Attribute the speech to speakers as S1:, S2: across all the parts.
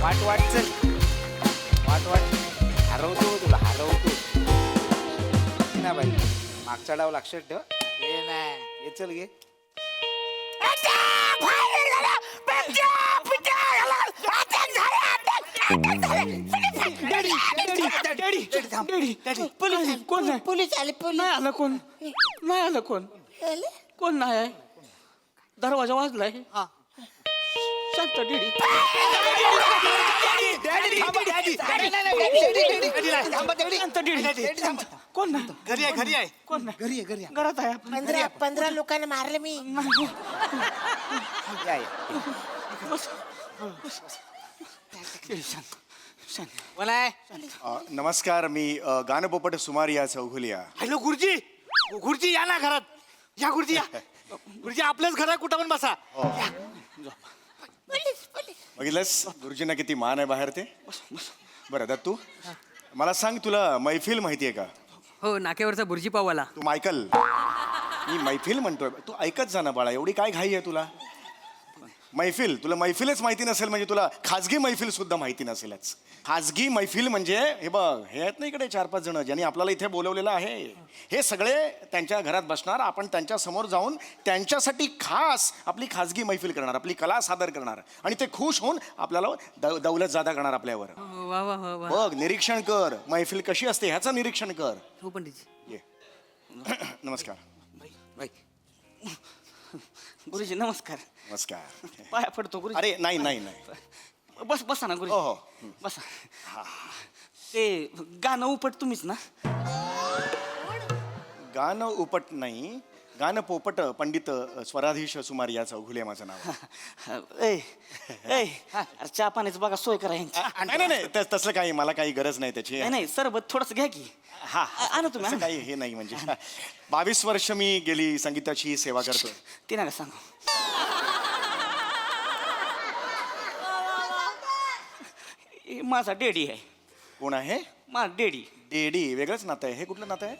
S1: वाट वाट चल, वाट वाट हरवतो तुला, हरवतो ना बाई. मागचा डाव लक्षात ठेव. ये ना, ये चल घे.
S2: कोण आहे?
S3: पोलीस आले पोलीस.
S2: नाही आलं कोण? नाही आलं कोण? कोण नाही आहे? दरवाजा वाजलाय. शांत डेडी. कोण नाही?
S1: घरी आहे, घरी आहे.
S2: कोण नाही?
S1: घरी आहे, घरी आहे.
S2: घरात आहे.
S3: 15 लोकांना मारले मी.
S1: या, या.
S2: बस. डेडी शांत, शांत.
S1: कोण आहे?
S4: नमस्कार, मी गानपोपट सुमारिया चौघुलिया.
S1: हॅलो गुरुजी, गुरुजी या ना घरात. या गुरुजी, या. गुरुजी आपलंच घर आहे, कुठं पण बसा.
S3: Police police.
S4: बघितलंस गुरुजींना किती मान आहे बाहेर ते. बरं दत्तू, मला सांग, तुला मैफिल माहितीये का?
S5: हो, नाक्यावरचा बुर्जी पाववाला.
S4: तू ऐकल, मी मैफिल म्हणतोय, तू ऐकत जा ना बाळा, एवढी काय घाई आहे तुला? मैफिल, तुला मैफिलच माहिती नसेल म्हणजे तुला खाजगी मैफिल सुद्धा माहिती नसेलच. खाजगी मैफिल म्हणजे हे बघ, हे आहेत ना इकडे 4-5 जण ज्यांनी आपल्याला इथे बोलवलेलं आहे. हे सगळे त्यांच्या घरात बसणार, आपण त्यांच्या समोर जाऊन त्यांच्यासाठी खास आपली खाजगी मैफिल करणार, आपली कला सादर करणार आणि ते खुश होऊन आपल्याला दौलत जादा करणार आपल्यावर.
S5: वा वा वा वा.
S4: बघ, निरीक्षण कर, मैफिल कशी असते ह्याचं निरीक्षण कर.
S5: हो पंडितजी.
S4: ये. नमस्कार.
S2: गुरुजी नमस्कार.
S4: नमस्कार.
S2: पाया पडतो गुरुजी.
S4: अरे नाही नाही नाही.
S2: बस बसा ना
S4: हो
S2: गुरुजी.
S4: हो.
S2: बसा. ते गाणं उपट तुम्हीच ना?
S4: गाणं उपट नाही, गाणं पोपट पंडित स्वराधीश सुमारिया चौघुले माझं नाव.
S2: ए ए अरे चहा पाण्याचं बघा सोय करा यांची.
S4: नाही नाही नाही, तसलं काही मला काही गरज नाही त्याची.
S2: नाही नाही सरबत थोडस घ्या की.
S4: हा
S2: आणा तुम्ही,
S4: असं
S2: आणा.
S4: काही हे नाही म्हणजे 22 वर्ष मी गेली संगीताची सेवा करतोय.
S2: ते नका सांगू. हे माझा डेडी आहे.
S4: कोण आहे?
S2: माझा डेडी.
S4: डेडी वेगळंच नातं आहे. हे कुठलं नातं आहे?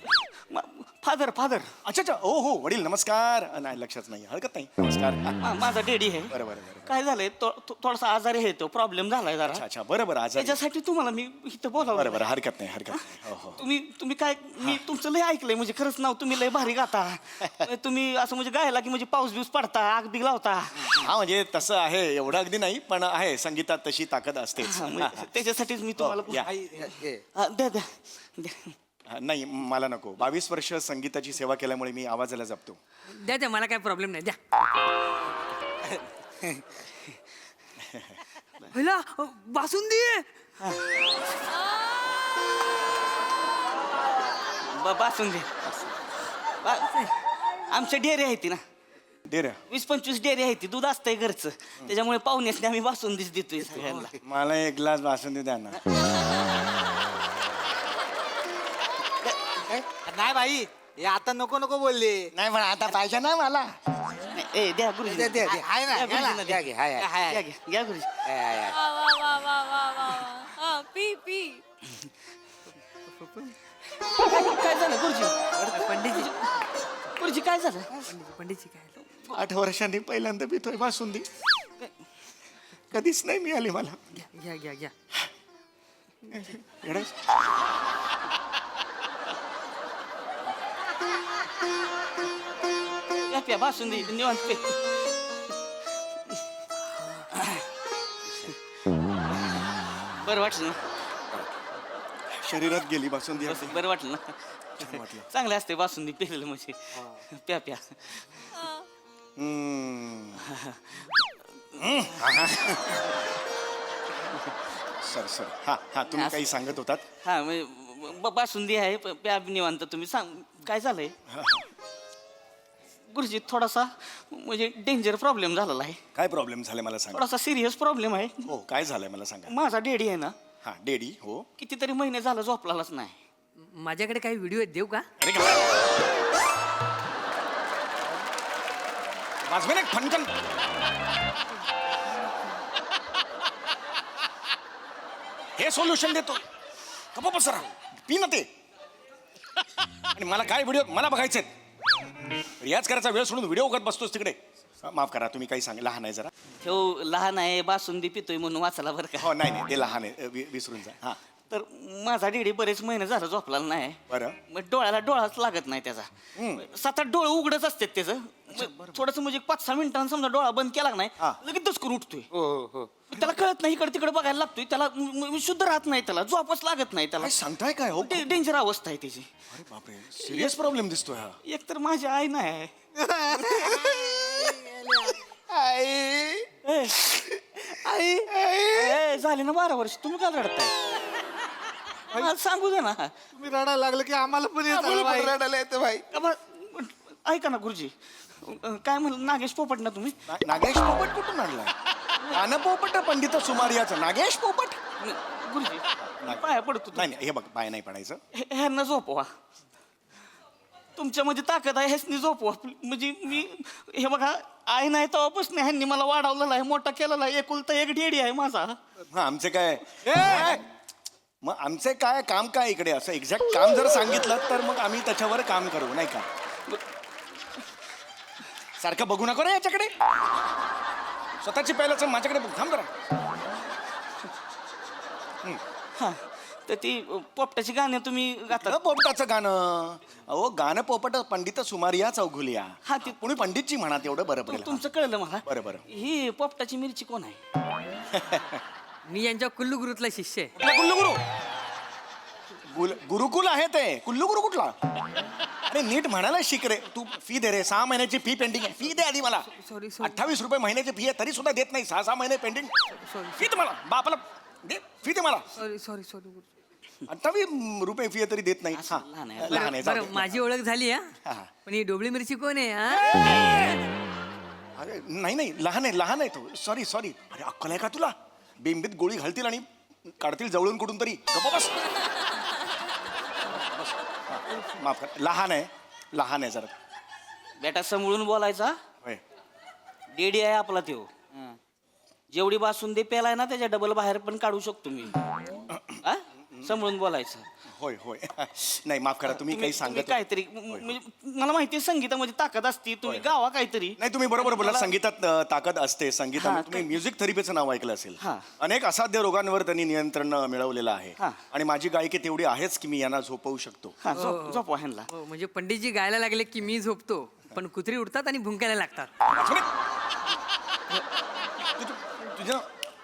S2: Father father.
S4: अच्छा अच्छा, ओ हो वडील नमस्कार. नाही लक्षात नाही, हरकत नाही, नमस्कार.
S2: माझा डेडी आहे.
S4: बरं बरं बरं.
S2: काय झालंय थोडासा आजारी आहे तो, प्रॉब्लेम झालाय जरा.
S4: अच्छा अच्छा, बरं बरं. आज
S2: त्याच्यासाठी तुम्हाला मी इथं बोलावं.
S4: बरं बरं, हरकत नाही, हरकत नाही. हो हो.
S2: तुम्ही काय, मी तुमचं लय ऐकलंय म्हणजे खरंच नाव, तुम्ही लय भारी गाता. तुम्ही असं म्हणजे गायला की म्हणजे पाऊस बिऊस पडता, आग बिग लावता.
S4: हा म्हणजे तसं आहे, एवढं अगदी नाही, पण आहे संगीतात तशी ताकद असतेच.
S2: त्याच्यासाठीच मी तुम्हाला
S4: या.
S2: द्या द्या द्या.
S4: नाही मला नको. 22 वर्ष संगीताची सेवा केल्यामुळे मी आवाजाला जपतो.
S5: द्या द्या, मला काय प्रॉब्लेम नाही, द्या. पहिला बासुंदी.
S2: बासून आमच्या डेअरी आहे ती ना,
S4: दे रे.
S2: 20-25 डेअरी आहे ती, दूध असतंय घरचं, त्याच्यामुळे पाहुण्यासने आम्ही बासूंदीच देतोय सगळ्यांना.
S4: मला एक ग्लास बासुंदी द्या ना.
S1: नाही बाई, हे आता नको नको बोलले.
S4: नाही पण आता पाहिजे ना मला.
S2: ए द्या गुरुजी.
S1: दे, दे, दे. आहे ना,
S2: द्या
S1: घ्या ना,
S2: गुरुजींना
S1: घ्या,
S2: द्या.
S1: घ्या, हाय, हाय.
S2: घ्या, घ्या, घ्या गुरुजी.
S6: वा वा वा वा वा वा वा. P P.
S2: काय झालं गुरुजी?
S5: पंडितजी,
S2: गुरुजी काय झालं?
S5: पंडितजी काय?
S4: 8 वर्षांनी पहिल्यांदा पितोय बासुंदी. कधीच नाही मिळाली मला.
S5: घ्या घ्या घ्या.
S4: येडे.
S2: प्या प्या बासूंदी निवांत पे. बरं वाटलं ना?
S4: शरीरात गेली बासुंदी.
S2: बरं वाटलं ना?
S4: छान वाटलं.
S2: चांगलं असते बासूंदी पेलेलं म्हणजे. प्या प्या.
S4: सर सर, हा हा, तुम्ही काही सांगत होतात.
S2: हा म्हणजे बासूंदी आहे, प्या निवांत. तुम्ही सांग काय झालंय? गुरुजी थोडासा म्हणजे डेंजर प्रॉब्लेम झालेला आहे.
S4: काय प्रॉब्लेम झालाय मला सांगा.
S2: थोडासा सिरियस प्रॉब्लेम आहे.
S4: हो, काय झालंय मला सांगा.
S2: माझा डेडी आहे ना,
S4: हा डेडी. हो.
S2: कितीतरी महिने झालं झोपलाच नाही.
S5: माझ्याकडे काही व्हिडिओ आहेत, देऊ का?
S4: अरे वाजवे ना फनकन. हे सोल्युशन देतो. कपा पसरा पी ना ते. आणि मला काय व्हिडिओ मला बघायचे. रियाज करायचा वेळ सोडून व्हिडिओ बघत बसतोस तिकडे. माफ करा, तुम्ही काही सांग, लहान आहे जरा.
S2: ठेव लहान आहे बासुंदी पितोय म्हणून वाचला बरं का.
S4: हो नाही नाही ते लहान आहे विसरून जा हा
S2: तर माझा डेडी बरेच महिने झालं झोपला नाही.
S4: बरं
S2: मग डोळ्याला डोळाच लागत नाही त्याचा. 7-8 डोळे उघडच असतात त्याचं. थोडस म्हणजे 5-6 मिनिटांनी समजा डोळा बंद केला नाही
S4: हा.
S2: लगेच दचकून उठतोय.
S1: हो हो हो
S2: त्याला कळत नाही इकडे तिकडे बघायला लागतोय. त्याला शुद्ध राहत नाही, त्याला झोपच लागत नाही त्याला.
S4: काय सांगताय काय हो
S2: डेंजर अवस्था आहे त्याची.
S4: अरे बापरे सिरियस प्रॉब्लेम दिसतोय हा
S2: एक तर माझी आई नाही. ए, ए, झाले ना 12 वर्ष, तुम्ही काय रडताय? मला सांगू दे ना.
S1: तुम्ही रडायला लागलं की आम्हाला पण रडायला येतं भाई.
S2: ऐका ना गुरुजी, काय म्हणलं नागेश पोपट ना तुम्ही?
S4: नागेश पोपट कुठून आणलाय गाणं पोपट पंडित सुमारियाचं नागेश पोपट
S2: गुरुजी पाया पडतो.
S4: नाही नाही हे बघ पाय नाही पडायचं
S2: ह्यांना झोपवा. तुमच्यामध्ये ताकद आहे, ह्यासनी झोपवा. म्हणजे मी हे बघा आई नाही तेव्हापासून ह्यांनी मला वाढवलेला आहे, मोठा केलेला आहे. एकुलता एक डेडी आहे माझा.
S4: हा आमचे काय मग आमचे काय काम काय इकडे असं एक्झॅक्ट काम जर सांगितलं तर मग आम्ही त्याच्यावर काम करू नाही का. सारखं बघू नको रे याच्याकडे, स्वतःची पहिल्याच माझ्याकडे बघ. थांब करा
S2: हा तर ती पोपटाची गाणी तुम्ही गाता.
S4: पोपटाचं गाणं अहो गाणं पोपट पंडित सुमारिया चौघुलिया
S2: हा, ते-
S4: कोणी पंडितची म्हणा तेवढं बरं पडेल.
S2: तुमचं कळलं मला.
S4: बरं बरं
S2: ही पोपटाची मिरची कोण आहे?
S5: मी यांच्या कुल्लू गुरुतला शिष्य आहे.
S4: कुठला कुल्लू गुरु गुरुकुल आहे ते कुल्लू गुरु कुठला. अरे नीट म्हणायला शिक रे तू. फी दे रे, 6 महिन्याची फी पेंडिंग आहे. फी दे आधी मला.
S5: सॉरी
S4: 28 रुपये महिन्याची फी आहे तरी सुद्धा देत नाही. 6 महिने पेंडिंग.
S5: सॉरी
S4: फी दे मला बापाला दे फी दे मला.
S5: सॉरी सॉरी सॉरी
S4: 28 रुपये फी आहे तरी देत नाही. हा,
S2: लहान आहे.
S4: लहान आहे जाऊ
S5: बरं
S4: दे.
S5: माझी ओळख झाली
S4: हा.
S5: हा. पण ही डोबळी मिरची कोण आहे हा?
S4: अरे नाही नाही लहान आहे तो. Sorry sorry. अरे अक्कल आहे का तुला. बिंबीत गोळी घालतील आणि काढतील जवळून कुठून तरी. गप्प बस. बस. हा, माफ कर. लहान आहे जरा.
S2: बेटा समळून बोलायचा.
S4: होय.
S2: डेडी आहे आपला त्यो. जेवढी बासुंदी पेलाय ना त्याच्या डबल बाहेर पण काढू शकतो मी. हा? समळून बोलायचं.
S4: होय होय नाही माफ करा तुम्ही काही सांगत
S2: काहीतरी म्हणजे मला माहिती आहे संगीतामध्ये ताकद असते. तुम्ही गावा काहीतरी.
S4: नाही तुम्ही बरोबर बोला. संगीतात ताकद असते.
S2: हा,
S4: संगीतात तुम्ही म्युझिक थेरपीचं नाव ऐकलं असेल.
S2: हा.
S4: अनेक असाध्य रोगांवर त्यांनी नियंत्रण मिळवलेलं आहे.
S2: हा.
S4: आणि माझी गायकी तेवढी आहेच की मी यांना झोपवू शकतो.
S2: हा झोपवा ह्यांना.
S5: हो, म्हणजे पंडितजी गायला लागले की मी झोपतो, पण कुत्री उठतात आणि भुंकायला लागतात.
S4: तुझ्या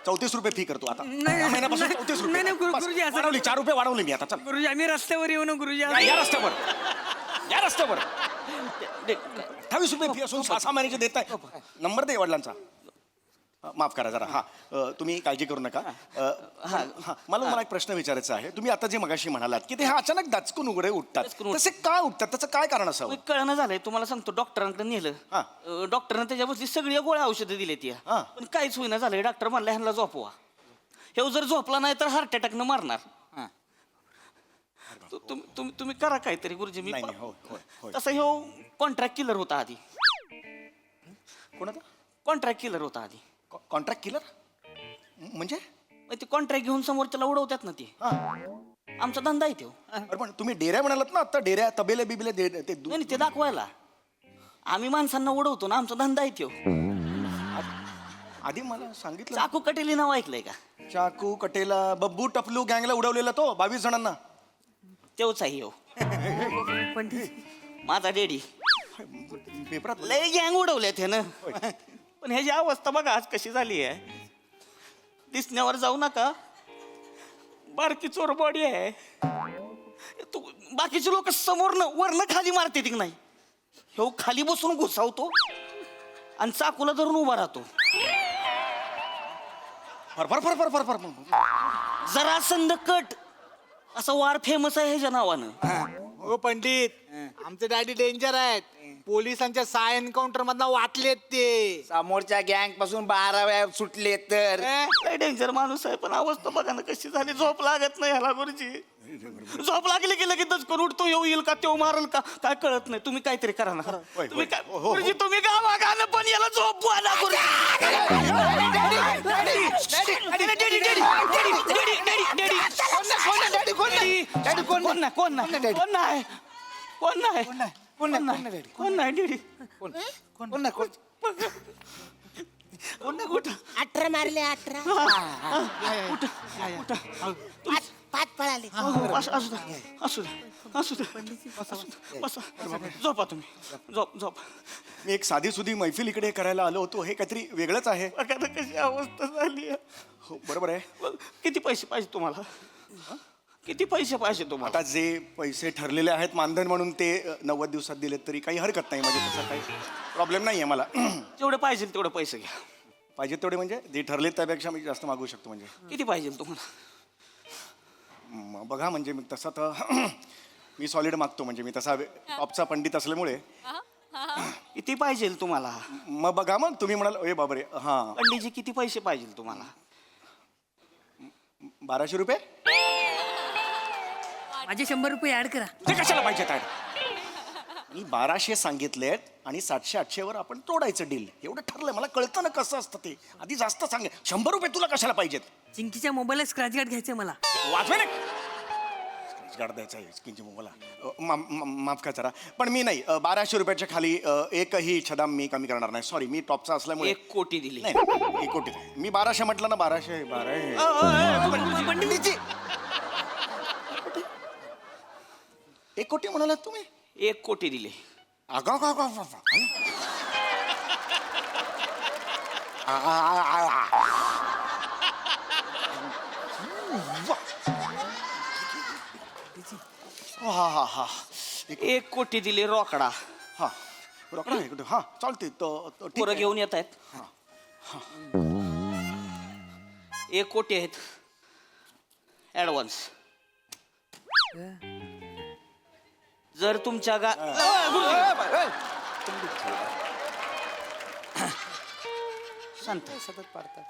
S4: 34 रुपये फी करतो आता.
S5: नाही,
S4: या महिन्यापासून
S5: नाही,
S4: 34
S5: नाही, नाही,
S4: रुपये. बस,
S5: गुरुजी, असं-
S4: वाढवली 4 रुपये वाढवले मी आता. चल
S5: गुरुजी आम्ही रस्त्यावर येऊ ना गुरुजी.
S4: या रस्त्यावर या रस्त्यावर
S2: दे-
S4: 28 रुपये फी असून 6 महिन्याचे देत आहे. नंबर दे वडिलांचा. माफ करा जरा. हा तुम्ही काळजी करू नका. मला एक प्रश्न विचारायचा आहे. तुम्ही आता जे मगाशी म्हणालात की ते हा अचानक दचकून उघडे उठतात, तसे काय उठतात, त्याचं काय कारण असावं.
S2: कळणं झालंय तुम्हाला सांगतो. डॉक्टरांकडे नेलं.
S4: हा.
S2: डॉक्टरनं त्याच्यावरची सगळी गोळ्या औषधं दिली ती.
S4: हा.
S2: पण काहीच होईना झालंय. डॉक्टर म्हणला ह्यांना झोपवा. हे जर झोपला नाही तर हार्ट अटॅकनं मारणार. हा. तुम्ही करा काहीतरी गुरुजी. मी
S4: नाही, नाही, हो, हो, हो.
S2: तसं ह्यो कॉन्ट्रॅक्ट किलर होता आधी.
S4: कोणाचा
S2: कॉन्ट्रॅक्ट किलर होता आधी.
S4: कॉन्ट्रॅक्ट किलर म्हणजे.
S2: मग ते कॉन्ट्रॅक्ट घेऊन समोरच्याला उडवतात ना ते.
S4: हा.
S2: आमचा धंदा आहे तो.
S4: अरे पण तुम्ही डेऱ्या म्हणालात ना आता. डेऱ्या तबेले बिबेले ते
S2: नाही ते दाखवायला आम्ही माणसांना उडवतो ना. आमचा धंदा आहे तो.
S4: आधी मला सांगितलं.
S2: चाकू कटेली नाव ऐकलंय का?
S4: चाकू कटेला बब्बू टपलू गँगला उडवलेला तो 22 जणांना.
S2: तेवच आहे हो.
S5: पंडित
S2: माझा डेडी.
S4: पेपरात
S2: लय गँग उडवल्यात ह्यानं. पण ह्याची अवस्था बघा आज कशी झाली आहे. दिसण्यावर जाऊ नका. बारकी चोरबॉडी आहे. तू बाकीचे लोक समोरनं वरनं खाली मारते की नाही. ह्यो खाली बसून घुसावतो आणि चाकूला धरून उभा राहतो. जरा संद कट असा वार फेमस आहे ह्याच्या नावानं.
S1: हो पंडित आमचे डॅडी डेंजर आहेत. पोलिसांच्या 6 एन्काउंटर मधनं वाटलेत ते. समोरच्या गँग पासून 12 वेळा सुटले तर.
S2: लय डेंजर माणूस आहे. पण अवस्था बघा ना कशी झाली. झोप लागत नाही ह्याला गुरुजी. झोप लागली की लगेच करून उठतो. येऊ येईल का तेव्हा मारल का काय कळत नाही. तुम्ही काहीतरी करा ना. तुम्ही काय गुरुजी तुम्ही गावा गाणं पण याला झोपवा ना कुठ
S3: 18 मारले 18 पाच पाच पळाले
S2: असू द्या असू द्या असू द्या बसा झोपा तुम्ही झोप
S4: मी एक साधी सुधी मैफिल इकडे करायला आलो होतो, हे काहीतरी वेगळंच आहे.
S2: बघा ना कशी अवस्था झाली आहे.
S4: हो बरोबर आहे.
S2: किती पैसे पाहिजे तुम्हाला किती पैसे पाहिजे तुम्हाला
S4: आता जे पैसे ठरलेले आहेत मानधन म्हणून ते 90 दिवसात दिलेत तरी काही हरकत नाही, म्हणजे तसा काही प्रॉब्लेम नाही आहे मला.
S2: जेवढे पाहिजे तेवढे पैसे घ्या
S4: पाहिजे तेवढे म्हणजे जे ठरलेत त्यापेक्षा मी जास्त मागू शकतो. म्हणजे
S2: किती पाहिजे तुम्हाला
S4: बघा, म्हणजे मी तसा तर मी सॉलिड मागतो, म्हणजे मी तसा टॉपचा पंडित असल्यामुळे.
S2: किती पाहिजे तुम्हाला
S4: मग बघा, मग तुम्ही म्हणाल ए बाबरे हां
S2: पंडितजी किती पैसे पाहिजे तुम्हाला
S4: 1200 रुपये.
S5: माझे 100 रुपये ऍड करा.
S4: ते कशाला पाहिजे काय? मी 1200 सांगितलेत आणि 700-800 वर आपण तोडायचं डील, एवढं ठरलंय. मला कळतं ना कसं असतं ते. आधी जास्त सांगे. 100 रुपये तुला कशाला पाहिजेत?
S5: चिंकीच्या मोबाईलला स्क्रॅच गार्ड घ्यायचंय मला.
S4: वाजवे ना गाड द्यायचा आहे स्किनची मला. माफ का जरा, पण मी नाही 1200 रुपयाच्या खाली एकही छदाम मी कमी करणार नाही. सॉरी, मी टॉपचा असल्यामुळे.
S2: 1 कोटी दिली
S4: नाही 1 कोटी नाही. मी 1200 म्हटलं ना. 1200
S5: पंडितजी
S4: 1 कोटी म्हणालात तुम्ही?
S2: 1 कोटी दिले
S4: अगा का का हा हा हा
S2: 1 कोटी दिले रोकडा
S4: हा रोकडा आहे कुठे? हा चालते ठीक
S2: पोरं
S4: आहे.
S2: घेऊन येत आहेत 1 कोटी आहेत ऍडव्हान्स. जर तुमच्या शांत
S1: सतत पाडतात.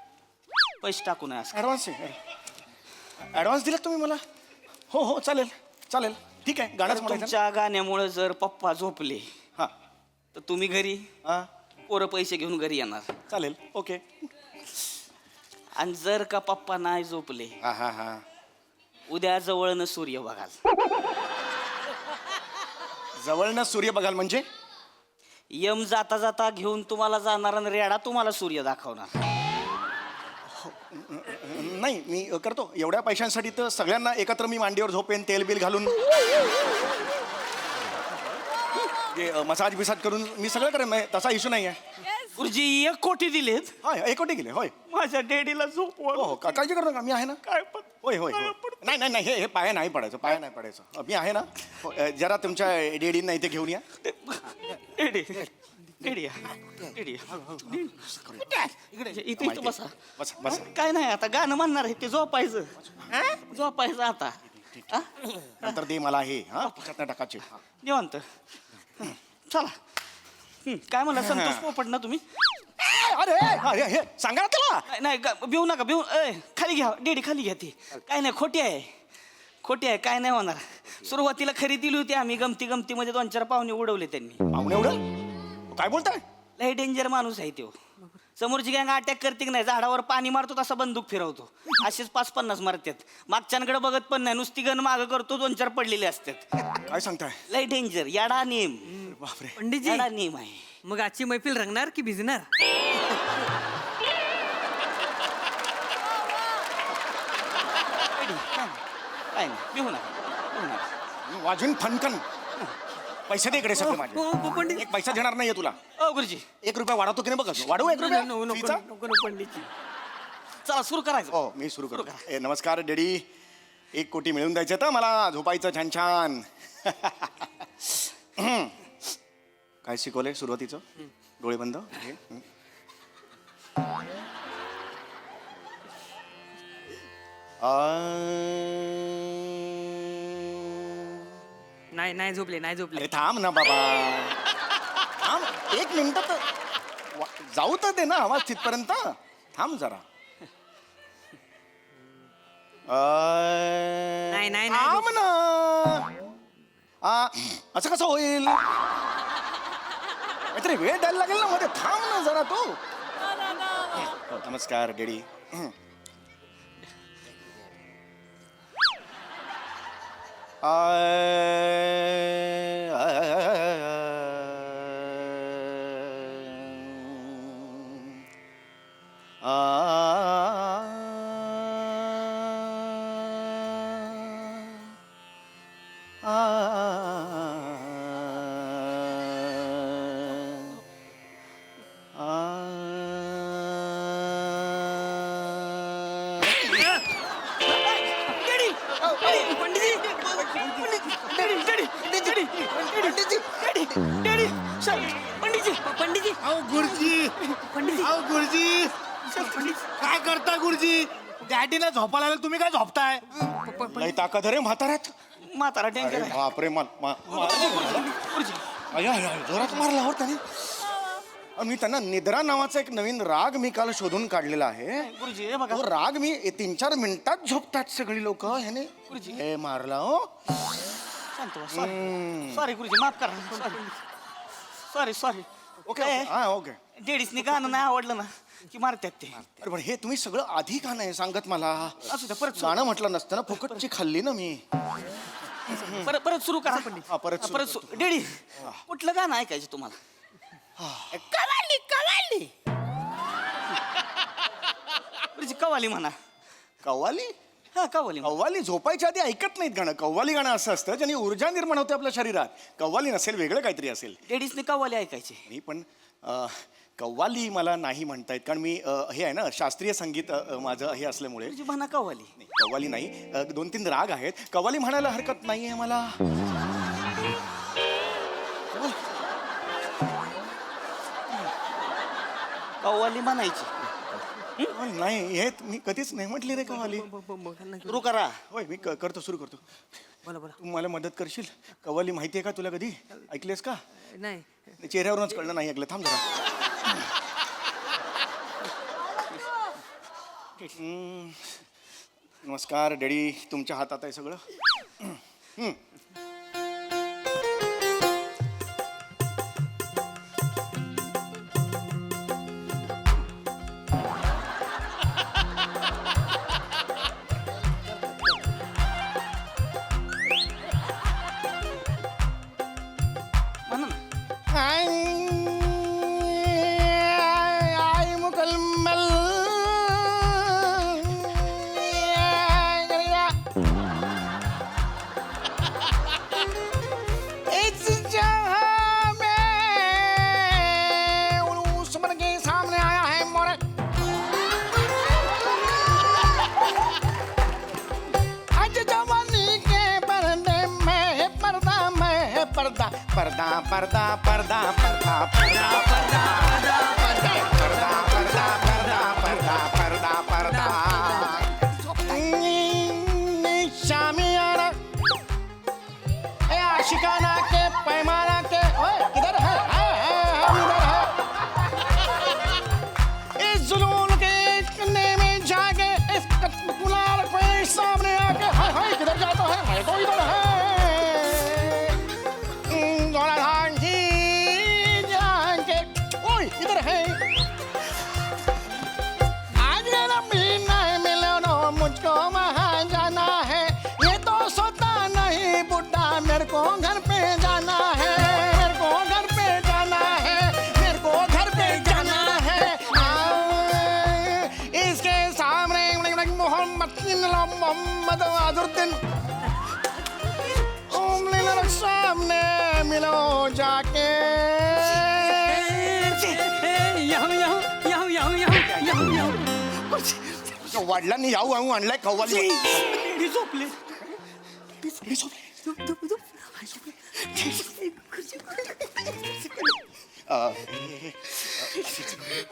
S2: पैसे टाकू नये असं.
S4: ॲडव्हान्स आहे. ॲडव्हान्स दिलात तुम्ही मला? हो हो चालेल चालेल ठीक आहे. गाणंच म्हणायचं ना?
S2: तुमच्या गाण्यामुळे जर पप्पा झोपले
S4: हां
S2: तर तुम्ही घरी
S4: हां
S2: पोरं पैसे घेऊन घरी येणार.
S4: चालेल ओके.
S2: आणि जर का पप्पा नाही झोपले
S4: हां हां हां
S2: उद्या जवळनं सूर्य बघाल.
S4: जवळनं सूर्य बघाल म्हणजे?
S2: यम जाता जाता घेऊन तुम्हाला जाणार आणि रेडा तुम्हाला सूर्य दाखवणार.
S4: नाही मी करतो. एवढ्या पैशांसाठी तर सगळ्यांना एकत्र मी मांडीवर झोपेन, तेल बिल घालून मसाज बिसाज करून मी सगळं करेन. तसा इश्यू नाही आहे.
S2: गुरुजी 1 कोटी दिलेत
S4: होय 1 कोटी गेले. होय
S2: माझ्या डॅडीला झोप.
S4: हो हो काळजी करू नका, मी आहे ना.
S2: काय पण
S4: होय होय होय. नाही नाही नाही हे पाया नाही पडायचं, पाया नाही पडायचं. मी आहे ना. हो, जरा तुमच्या डेडींना इथे घेऊन या.
S2: डॅडी डॅडी डॅडी इथे इथं बसा.
S4: बस बस.
S2: काय नाही आता गाणं म्हणणार आहे ते झोपायचं. झोपायचं आता हा?
S4: नंतर दे मला हे हा खिशातनं टाकायचे.
S2: निवांत चला. काय म्हणला संतोष पोपट ना तुम्ही?
S4: अरे अरे हे सांगा ना त्याला.
S2: नाही भिवू नका भिवू. खाली घ्या डेडी खाली घ्या. ते काय नाही खोटी आहे खोटी आहे काय नाही होणार. सुरुवातीला खरी दिली होती आम्ही गमतीमध्ये 2-4 पाहुणे उडवले त्यांनी.
S4: पाहुणे एवढं काय बोलताय?
S2: लय डेंजर माणूस आहे तो. समोरची गँग अटॅक करते की नाही झाडावर पाणी मारतो तसा बंदूक फिरवतो. असेच 5-50 मारतात. मागच्यांकडे बघत पण नाही नुसती गण मागं करतो 2-4 पडलेले असतात.
S4: काय सांगताय?
S2: लय डेंजर याडा नेम.
S4: बापरे.
S5: पंडितजी
S2: याडा नेम आहे.
S5: मग आजची मैफिल रंगणार की भिजणार?
S2: काय नाही भिवू नका.
S4: वाजून फनकन. पैसे दे इकडे सगळे माझे.
S5: हो, हो, पंडित.
S4: एक पैसा देणार नाहीये तुला.
S2: ओ गुरुजी
S4: 1 रुपया वाढवतो की नाही बघा. वाढवू 1 रुपया फीचा?
S2: पंडितजी चला सुरू करायचं.
S4: हो मी सुरू करू. नमस्कार डॅडी. 1 कोटी मिळवून द्यायचं तर मला झोपायचं छान छान. काय शिकवलंय सुरुवातीचं? डोळे बंद. हे.
S5: नाही झोपले नाही झोपले.
S4: अरे थांब ना बाबा. थांब 1 मिनिट तर जाऊ तर दे ना आवाज तिथपर्यंत. थांब जरा.
S5: नाही
S4: थांब ना. असं कसं होईल? काहीतरी वेळ द्यायला लागेल ना मध्ये. थांब ना जरा तू. नमस्कार डॅडी.
S5: पंडितजी
S7: अहो गुरुजी
S5: पंडितजी
S7: अहो गुरुजी काय करताय गुरुजी डॅडीला झोपायला लागलं, तुम्ही काय झोपताय
S4: लई ताकद रे म्हाताऱ्यात.
S2: म्हातारा
S4: अरे
S2: डेंजर आहे
S4: बापरे जोरात मारला हो त्याने. आणि मी त्यांना निद्रा नावाचा एक नवीन राग मी काल शोधून काढलेला आहे.
S2: गुरुजी हे बघा
S4: तो राग मी 3-4 मिनिटात झोपतात सगळी लोक. ह्याने हे मारला हो.
S2: शांत सॉरी गुरुजी माफ करा सॉरी
S4: ओके हा ओके.
S2: लेडीजनी गाणं नाही आवडलं ना की मारतात ते
S4: अरे पण हे तुम्ही सगळं आधी का नाही सांगत मला.
S2: असू द्या परत
S4: गाणं म्हटलं नसतं ना, फुकटची खाल्ली ना मी.
S2: परत सुरू करा
S4: हा, परत सुरू
S2: डेडी कुठलं गाणं ऐकायचं तुम्हाला
S3: कवाली कवाली
S2: गुरुजी कवाली म्हणा
S4: कव्वाली.
S2: हा कवाली म्हणा.
S4: कव्वाली झोपायच्या आधी ऐकत नाहीत गाणं. कव्वाली गाणं असं असतं ज्याने ऊर्जा निर्माण होते आपल्या शरीरात. कव्वाली नसेल, वेगळं काहीतरी असेल.
S2: लेडीजने कवाली ऐकायची
S4: मी पण कव्वाली मला नाही म्हणता येत, कारण मी हे आहे ना शास्त्रीय संगीत माझं हे असल्यामुळे.
S2: गुरुजी म्हणा कवाली
S4: नाही, कव्वाली नाही. 2-3 राग आहेत. कव्वाली म्हणायला हरकत नाही आहे मला.
S2: कव्वाली म्हणायची
S4: नाही हे मी कधीच नाही म्हटली रे कव्वाली.
S2: सुरू करा
S4: होय मी करतो, सुरू करतो.
S5: बोला बोला
S4: तू मला मदत करशील. कव्वाली माहिती आहे का तुला? कधी ऐकलेस का?
S5: नाही
S4: चेहऱ्यावरूनच कळलं नाही ऐकलं. थांब जरा. नमस्कार डॅडी, तुमच्या हातात आहे सगळं.
S2: म्हणा ना
S7: आई मुकलमल इस जहां में उस मन के सामने आया है मोरे आज जवानी के पर्दे में पर्दा में पर्दा पर्दा पर्दा पर्दा पर्दा पर्दा पर्दा पर्दा पर्दा पर्दा पर्दा पर्दा पर्दा शामियाना ए आशिकाना के पैमाना के ओए किधर है हम इधर है इस जुनून के कन्ने में जाके इस गुलाल पे सामने आके हाय हाय किधर जाता है मैं तो इधर है इधर है आज मुझको वहाँ जाना है. ये तो सोता नहीं बुढ़ा मेरे को घर पे जाना है. मेरे को घर पे जाना है. मेरे को घर पे जाना है. इसके सामने मोहम्मद अजरुद्दीन सामने मिलो जाके
S4: वडिलांनी याऊ आणू आणलाय कव्वाली.
S2: लेडी झोपले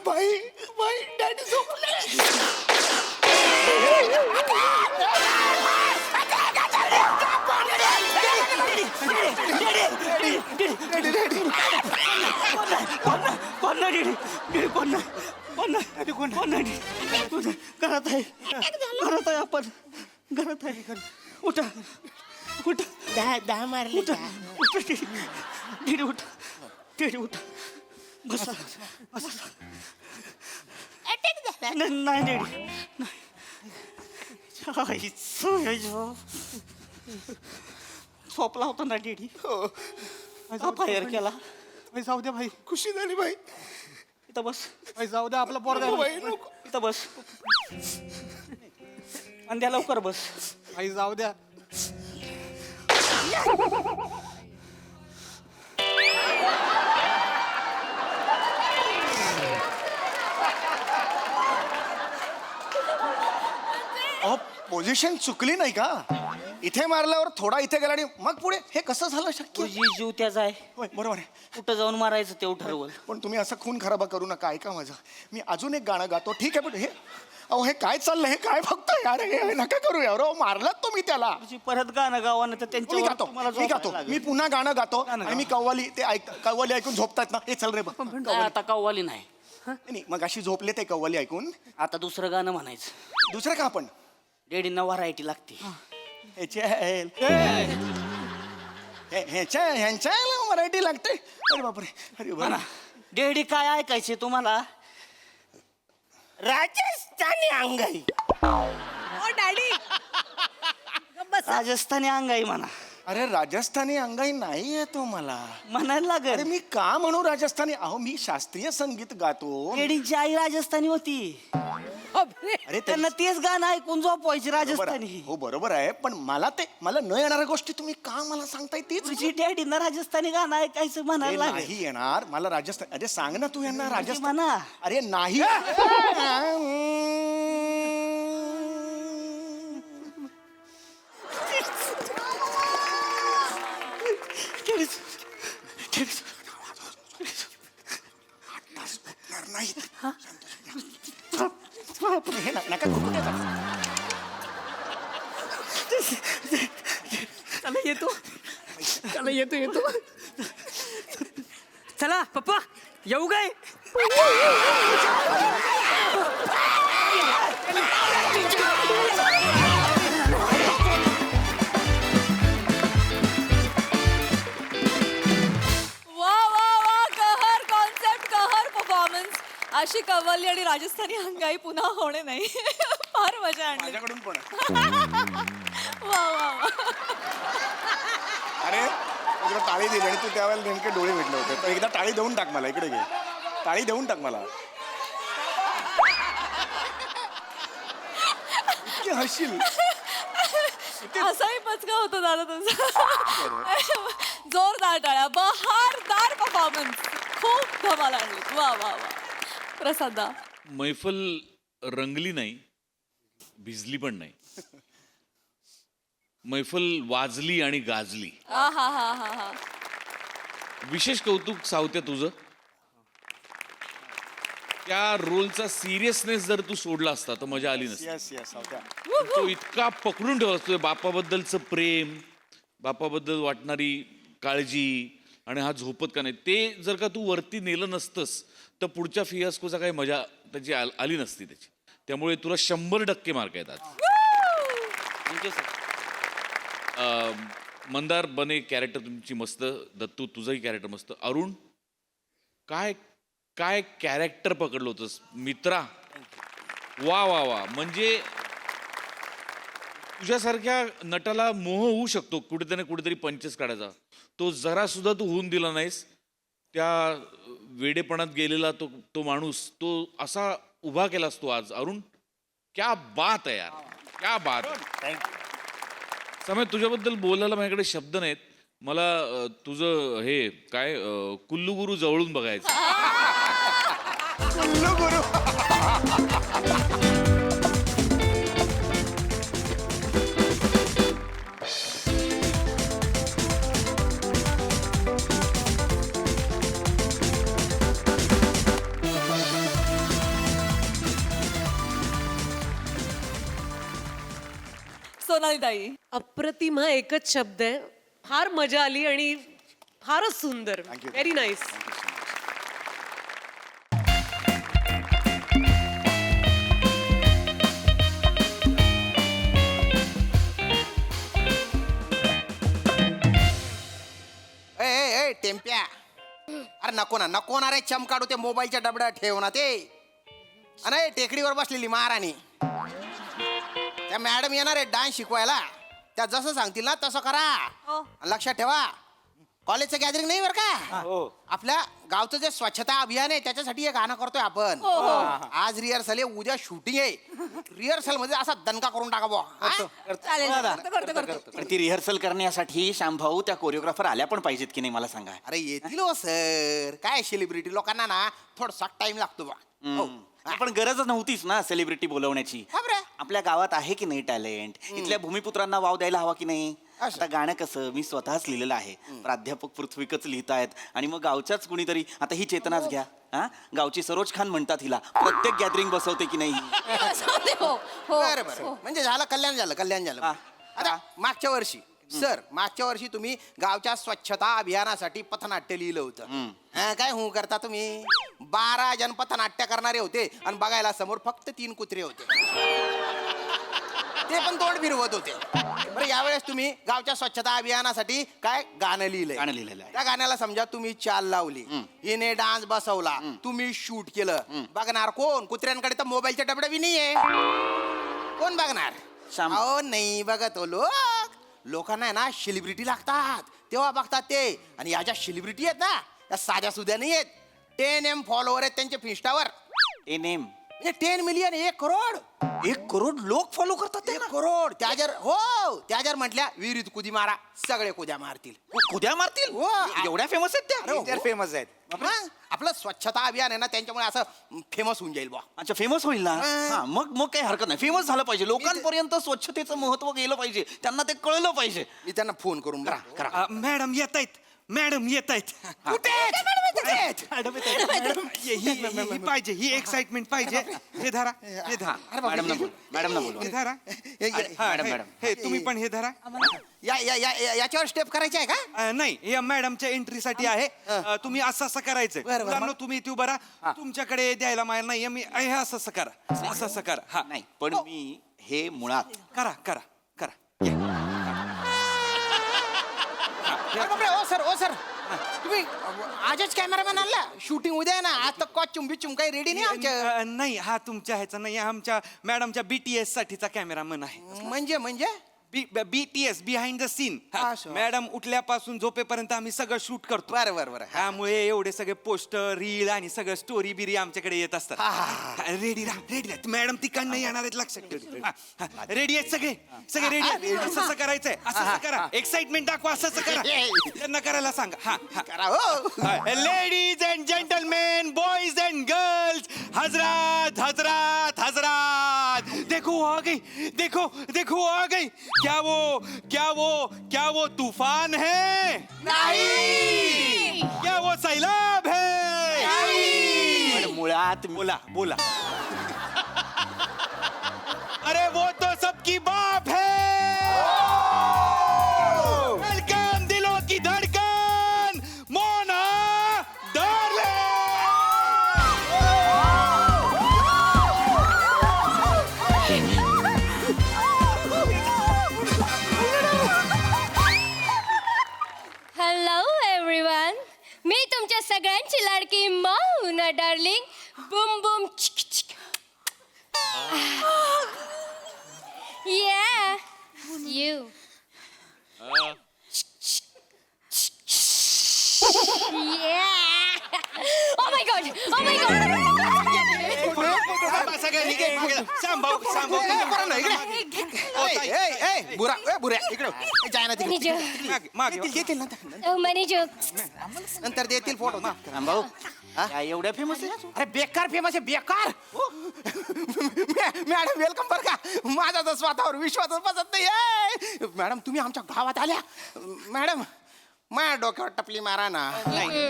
S4: बाई बाई डॅडी झोपले.
S2: घरात आहे आपण घरात आहे उठा उठा
S3: 10 मारले
S2: उठा उठा दीदी उठा दीदी उठा बसा बसा
S3: अटॅक झाला
S2: नाही दीदी नाही झोपला होता ना दीदी फायर केला
S7: जाऊ द्या भाई.
S4: खुशी झाली बाई.
S2: इथं बस
S7: भाई जाऊ द्या आपला पोरगा
S2: इथं बस आणि द्या लवकर बस
S7: भाई जाऊ द्या.
S4: पोझिशन चुकली नाही का? इथे मारल्यावर थोडा इथे गेला आणि मग पुढे हे कसं झालं शक्य
S2: जीव त्याचा आहे
S4: होय बरोबर आहे
S2: कुठं जाऊन मारायचं तेवढं ठरवलं
S4: पण तुम्ही असं खून खराबा करू नका ऐका माझं मी अजून एक गाणं गातो ठीक आहे पण हे अहो हे काय चाललंय हे काय बघताय यार हे नका करू यार अहो मारलात तुम्ही त्याला
S2: परत गाणं गावानं तर
S4: मी
S2: त्यांच्यावर
S4: गातो
S2: तुम्हाला
S4: मी गातो
S2: झोपायला लागेल.
S4: मी पुन्हा गाणं गातो
S2: गाणं
S4: आणि मी कव्वाली ते कव्वाली ऐकून झोपतात ना हे चल रे बघ
S2: नाही, आता कव्वाली नाही
S4: नाही मग अशी झोपले ते कव्वाली ऐकून
S2: आता दुसरं गाणं म्हणायचं
S4: दुसरं का आपण
S2: डेडींना व्हरायटी लागते
S4: ह्यांच्या मराठी लागते अरे बापरे अरे
S2: म्हणा
S4: बरं
S2: डेडी काय ऐकायचे तुम्हाला
S3: राजस्थानी अंगाई
S6: ओ डॅडी
S2: राजस्थानी अंगाई म्हणा
S4: अरे राजस्थानी अंगाई नाही येतो मला
S2: म्हणायला
S4: अरे
S2: लागेल
S4: मी का म्हणू राजस्थानी अहो मी शास्त्रीय संगीत गातो
S2: डेडींची आई राजस्थानी होती
S4: अरे
S2: त्यांना तेच गाणं ऐकून झोपवायची
S4: बरोबर आहे.
S2: राजस्थानी
S4: हो बरोबर आहे पण मला न येणाऱ्या गोष्टी तुम्ही का मला सांगताय तीच
S2: तुझी डॅडींना राजस्थानी गाणं ऐकायचं
S4: हे
S2: म्हणायला लागेल
S4: नाही येणार मला राजस्थान अरे सांग ना तू यांना राजस्थान
S2: म्हणा
S4: अरे नाही नाही हे नका करू नका.
S5: चला येतो चला येतो चला पप्पा येऊ काय
S6: वा वा वा कहर कॉन्सेप्ट कहर परफॉर्मन्स अशी कव्वाली आणि राजस्थानी अंगाई पुन्हा होणे नाही फार मजा आणली
S4: माझ्याकडून पण
S6: वा वा वा
S4: अरे तुला टाळी दिली आणि तू त्यावेळेला नेमके डोळे भेटले होते तर एकदा टाळी देऊन टाक मला इकडे घे टाळी देऊन टाक मला इतकी हसशील
S6: असाही पचका होतो दादा तुमचा जोरदार टाळ्या बहारदार परफॉर्मन्स खूप धमाल आणली वा वा वा प्रसादा
S8: मैफल रंगली नाही भिजली पण नाही मैफल वाजली आणि गाजली
S6: हा हा हा हा हा
S8: विशेष कौतुक सावत्या तुझं त्या रोलचा सिरियसनेस जर तू सोडला असता तर मजा आली नसती
S4: येस येस
S8: तो इतका पकडून ठेवला तुझ्या बापाबद्दलचं प्रेम बापाबद्दल वाटणारी काळजी आणि हा झोपत का नाही ते जर का तू वरती नेलं नसतंस तर पुढच्या फियास्कोचा काही मजा त्याची आली नसती त्याची त्यामुळे तुला 100% मार्क येतात
S2: थँक्यू सर
S8: मंदार बने कॅरेक्टर तुमची मस्त दत्तू तुझंही कॅरेक्टर मस्त अरुण काय काय कॅरेक्टर पकडलं होतंस मित्रा वा वा वा म्हणजे तुझ्यासारख्या नटाला मोह होऊ शकतो कुठेतरी कुठेतरी पंचेस काढायचा तो जरा सुद्धा तू होऊन दिला नाहीस त्या वेडेपणात गेलेला तो माणूस तो असा उभा केलास तू आज अरुण क्या बात आहे यार क्या बात आहे समय तुझ्याबद्दल बोलायला माझ्याकडे शब्द नाहीत मला तुझं हे काय कुल्लू गुरु जवळून बघायचं
S4: कुल्लू गुरु
S6: सोनाली ताई
S9: अप्रतिम हा एकच शब्द आहे फार मजा आली आणि फारच सुंदर
S4: you.
S9: व्हेरी नाईस
S3: ए टेम्प्या अरे नको ना रे चम काढू ते मोबाईलच्या डबड्यात ठेव ना ते अरे टेकडीवर बसलेली महाराणी त्या मॅडम येणार आहे डान्स शिकवायला त्या जसं सांगतील ना तसं करा आणि लक्षात ठेवा कॉलेजचं गॅदरिंग नाही बरं का आपल्या गावचं जे स्वच्छता अभियान आहे त्याच्यासाठी हे गाणं करतोय आपण आज रिहर्सल आहे उद्या शूटिंग आहे रिहर्सल मध्ये असा दणका करून टाका बुवा
S6: चालेल करतो करतो
S10: पण ती रिहर्सल करण्यासाठी शामभाऊ त्या कोरिओग्राफर आल्या पण पाहिजेत की नाही मला सांगा
S3: अरे येतील हो सर काय सेलिब्रिटी लोकांना ना थोडासा टाइम लागतो बा हो
S10: पण गरजच नव्हतीच ना सेलिब्रिटी बोलवण्याची.
S3: का बरं?
S10: आपल्या गावात आहे की नाही टॅलेंट, इथल्या भूमिपुत्रांना वाव द्यायला हवा की नाही. आता गाणं कसं मी स्वतःच लिहिलेलं आहे, प्राध्यापक पृथ्वीकच लिहितायत आणि मग गावच्याच कुणीतरी, आता ही चेतनाच घ्या, हा गावची सरोज खान म्हणतात हिला, प्रत्येक गॅदरिंग बसवते की नाही.
S6: हो हो
S3: बरं बरं म्हणजे झालं, कल्याण झालं.
S10: हा.
S3: आता मागच्या वर्षी तुम्ही गावच्या स्वच्छता अभियानासाठी पथनाट्य लिहिलं होतं. काय हो करता तुम्ही? 12 जण पथनाट्य करणारे होते आणि बघायला समोर फक्त 3 कुत्रे होते. ते पण तोंड फिरवत होते. बरं यावेळेस तुम्ही गावच्या स्वच्छता अभियानासाठी काय गाणं लिहिलंय.
S10: आहे.
S3: त्या गाण्याला समजा तुम्ही चाल लावली, हिने डान्स बसवला, तुम्ही शूट केलं, बघणार कोण? कुत्र्यांकडे तर मोबाईलचे डबडे बी नाहीये. कोण बघणार?
S10: शाम.
S3: अहो नाही बघत हो लोकांना आहे ना सेलिब्रिटी लागतात, तेव्हा बघतात ते. आणि या ज्या सेलिब्रिटी आहेत ना त्या साध्या सुद्धा नाही आहेत. 10M फॉलोवर आहेत त्यांचे फिस्टावर.
S10: ए नेम
S3: म्हणजे 10 मिलियन, 1 करोड.
S10: 1 करोड लोक फॉलो करतात
S3: 1 करोड. त्या जर म्हटल्या विहिरीत कुदी मारा, सगळे कुद्या मारतील.
S10: कुद्या मारतील.
S3: हो.
S10: एवढ्या फेमस आहेत त्या.
S3: अरे,
S1: फेमस आहेत.
S3: मग आपलं स्वच्छता अभियान आहे ना त्यांच्यामुळे असं फेमस होऊन जाईल बा.
S10: अच्छा फेमस होईल ना.
S3: हा.
S10: हा, मग काही हरकत नाही, फेमस झालं पाहिजे, लोकांपर्यंत स्वच्छतेचं महत्व गेलं पाहिजे, त्यांना ते कळलं पाहिजे.
S3: मी त्यांना फोन करून करा.
S2: मॅडम येत आहेत.
S3: कुठे आहेत?
S2: ही पाहिजे, ही एक्साइटमेंट पाहिजे. हे धरा.
S10: मॅडम ना बोलू.
S2: हे धरा.
S10: मॅडम.
S2: हे तुम्ही पण हे धरा.
S3: याच्यावर स्टेप करायचे आहे का?
S2: नाही, हे मॅडमच्या एंट्रीसाठी आहे. तुम्ही असं करायचंय.
S3: बरं.
S2: मुलांनो, तुम्ही इथे उभा राहा. तुमच्याकडे द्यायला माल नाही, मी हे असं करा. हा
S10: नाही पण मी हे मुळात
S2: करा.
S3: अरे बापरे, ओ सर तुम्ही आजच कॅमेरामॅन आणला? शूटिंग उद्या आहे ना, आज तर कॉस्ट्युम बिच्युम काही रेडी नाही आमच्या.
S2: नाही, हा तुमच्या ह्याचा नाही, आमच्या मॅडमच्या BTS साठीचा कॅमेरामन आहे.
S3: म्हणजे
S2: BTS बिहाइंड द सीन.
S3: असं.
S2: मॅडम उठल्यापासून झोपेपर्यंत आम्ही सगळं शूट करतो.
S3: बरं.
S2: त्यामुळे एवढे सगळे पोस्टर, रील आणि सगळं स्टोरी बिरी आमच्याकडे येत असतात. रेडी राहा. मॅडम तिकडनं येणार आहेत, लक्षात ठेवा. रेडी आहेत सगळे रेडी आहेत. असं करायचंय, असं करा. एक्साइटमेंट दाखवा, असं करा. त्यांना करायला सांगा.
S3: करा हो.
S2: Ladies and gentlemen, boys and girls, हजरात. देखो आ गई. क्या वो तूफान है?
S3: नहीं.
S2: क्या वो सैलाब है?
S3: नहीं.
S10: मुळात
S2: बोला. अरे वो तो सबकी बाप है. वेलकम दिलों की धड़कन, मोना डार्लिंग.
S11: हॅलो एव्हरीवन, मी तुमच्या सगळ्यांची लाडकी Mona darling. Bum Bum chick. Yeah, you. Yeah. Oh my god.
S3: बुऱ्या इकडे जाय ना
S11: Manager. Oh, manager.
S3: नंतर देतील फोटो.
S10: भाऊ एवढ्या फेमस आहे.
S3: अरे बेकार फेमस आहे, बेकार. मॅडम वेलकम बर का. माझा तर स्वतःवर विश्वासच बसत नाही. मॅडम तुम्ही आमच्या गावात आल्या. मॅडम माझ्या डोक्यावर टपली मारा ना.
S2: नाहीये.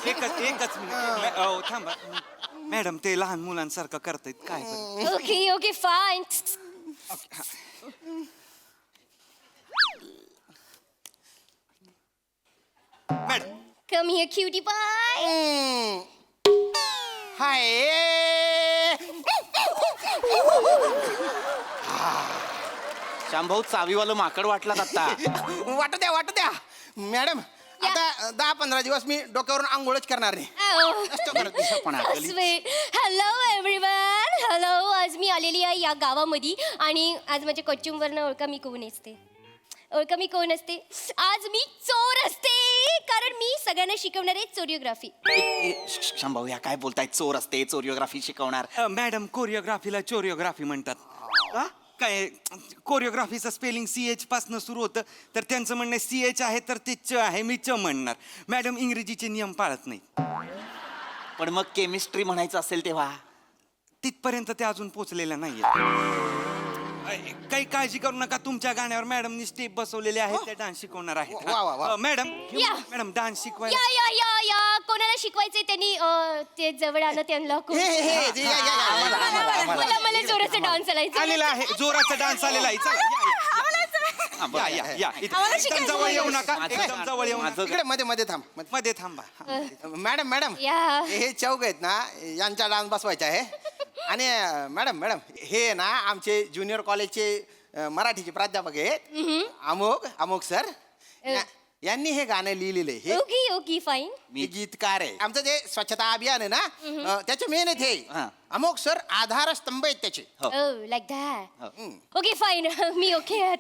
S2: एकच मिनिट. थांबा. मॅडम ते लहान मुलांसारखं करतायत काय?
S11: Okay, fine.
S2: Madam
S11: Come here, cutie pie.
S3: हाय.
S10: शामभाऊ चावीवालं माकड वाटलात आता.
S3: वाटू द्या. मॅडम आता 10-15 दिवस मी डोक्यावरून आंघोळच करणार नाही.
S11: Hello everyone. हॅलो, आज मी आलेली आहे या गावामध्ये आणि आज माझ्या कॉस्ट्युमवरनं ओळखा मी कोण असते. आज मी चोर असते, कारण मी सगळ्यांना शिकवणार आहे चोरिओग्राफी.
S10: शामभाऊ या काय बोलताय? चोर असते चोरिओग्राफी शिकवणार?
S2: मॅडम कोरिओग्राफीला चोरिओग्राफी म्हणतात.
S12: काय कोरिओग्राफीचं स्पेलिंग CH पासनं सुरू होतं तर त्यांचं म्हणणं CH आहे तर ते च आहे मी च म्हणणार. मॅडम इंग्रजीचे नियम पाळत नाही.
S10: पण मग केमिस्ट्री म्हणायचं असेल तेव्हा
S12: तिथपर्यंत ते अजून पोचलेलं नाहीये. काही काळजी करू नका, तुमच्या गाण्यावर मॅडमनी स्टेप बसवलेले आहेत, त्या डान्स शिकवणार आहेत.
S3: वा, वा, वा.
S12: मॅडम
S11: या.
S12: मॅडम डान्स शिकवायला
S11: या या या या कोणाला शिकवायचंय त्यांनी ते जवळ आलं त्यांना मला जोराचा डान्स
S12: आलेला आहे, जोराचा डान्स आलेला आहे. चला या. एकदम जवळ येऊ नका, एकदम जवळ येऊ नका.
S3: इकडे मध्ये मध्ये थांब
S12: मध्ये थांबा.
S3: मॅडम
S11: या.
S3: हे चौक आहेत ना, यांचा डान्स बसवायचा आहे. आणि मॅडम हे ना आमचे ज्युनियर कॉलेजचे मराठीचे प्राध्यापक आहेत अमोक सर. यांनी हे गाणं लिहिलेलं आहे. हे
S11: ओके फाईन.
S3: मी गीतकार आहे. आमचं जे स्वच्छता अभियान आहे ना, त्याचे मेन आहेत हे अमोक सर, आधारस्तंभ आहेत त्याचे.
S11: Like that. Okay fine. Me okay.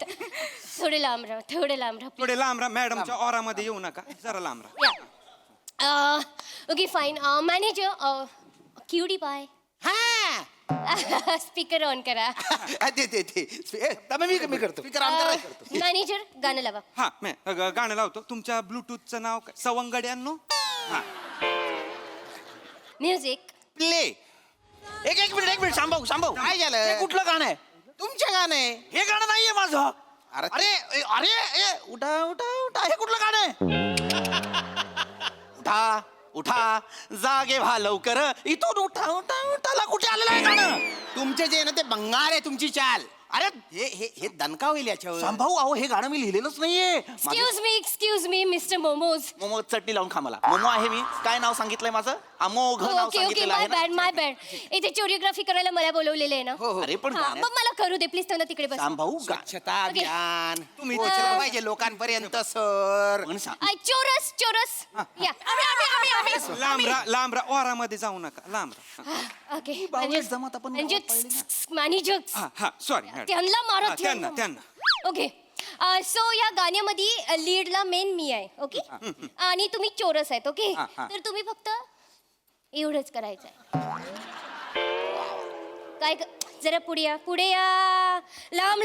S11: थोडे लांब राहा.
S12: थोडे लांब राहा. मॅडमच्या ऑरामध्ये येऊ नका, जरा लांब राहा.
S11: Okay fine. मॅनेजर क्युडी पाय. स्पीकर ऑन करा.
S3: मी करतो.
S11: मॅनेजर गाणं लावा.
S12: हा गाणं लावतो. तुमच्या ब्लूटूथचं नाव काय? सवंगड्यांनो.
S11: Music
S3: play.
S10: एक मिनिट शांभाऊ
S3: काय झालं?
S10: हे कुठलं गाणं आहे?
S3: तुमचं गाणं आहे.
S10: हे गाणं नाहीये माझं.
S3: अरे
S10: अरे उठा हे कुठलं गाणं आहे? उठा जागे व्हा लवकर. इथून उठाला कुठे आलेलं आहे गाणं?
S3: तुमचे जे ना ते बंगार आहे, तुमची चाल. अरे हे दणका होईल याच्यावर.
S10: शांभाऊ अहो हे गाणं मी लिहिलेलंच नाहीये.
S11: Excuse me mister momos.
S10: Momo चटणी लावून खा मला. मोमो आहे मी. काय नाव सांगितलंय माझं? अमोघ नाव
S11: ओके
S10: सांगितलेलं आहे ना.
S11: माय बॅड. इथे कोरिओग्राफी करायला मला बोलवलेले आहे ना.
S10: अरे पण
S11: हा, मग मला करू दे प्लीज. त्यांना तिकडे बस.
S10: शांभाऊ
S3: स्वच्छता अभियान
S12: तुम्ही
S3: पोहोचलं पाहिजे लोकांपर्यंत सर.
S11: चोरस या.
S12: लांब राहा. ओरामध्ये जाऊ नका, लांब राहा.
S11: ओके
S10: जमत आपण
S11: मॅनेजर
S12: हा सॉरी.
S11: त्यांना मारत
S12: त्यांना.
S11: ओके सो या गाण्यामध्ये लीडला मेन मी आहे. ओके आणि तुम्ही चोरस आहेत. ओके तर तुम्ही फक्त एवढंच करायचं आहे. काय जरा पुढे या. लांब